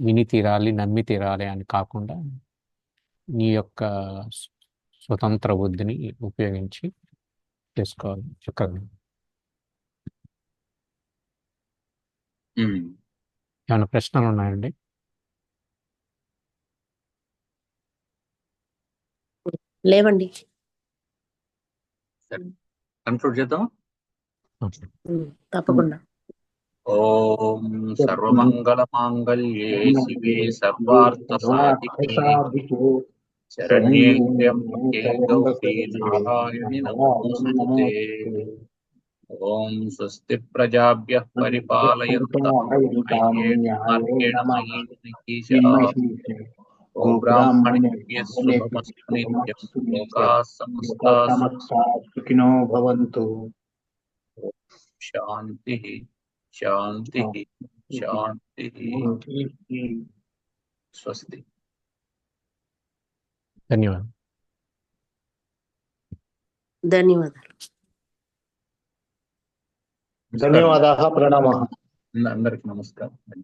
Speaker 1: విని తీరాలి, నమ్మి తీరాలి అని కాకుండా నీ యొక్క స్వతంత్ర బుద్ధిని ఉపయోగించి చేసుకోవాలి. చక్కగా ఏమైనా ప్రశ్నలు ఉన్నాయండి?
Speaker 3: లేవండి.
Speaker 2: సరే, కన్క్లూడ్ చేద్దాం.
Speaker 3: తప్పకుండా.
Speaker 2: ఓం సర్వమంగళమాంగళ్యే శివే సర్వార్థసాధికే శరణ్యే త్ర్యంబకే గౌరీ నారాయణి నమోస్తుతే. ఓం స్వస్తి ప్రజాభ్యః పరిపాలయంతాం న్యాయేన మార్గేణ మహీం మహీషాః. గోబ్రాహ్మణేభ్యः శుభమస్తు నిత్యం. లోకాः సమస్తాः
Speaker 4: సుఖినో భవంతు.
Speaker 2: శాంతి శాంతి శాంతి. స్వస్తి.
Speaker 1: ధన్యవాదాలు.
Speaker 3: ధన్యవాదాలు.
Speaker 4: ధన్యవాదాः. ప్రణామः.
Speaker 2: అందరికి నమస్కారం.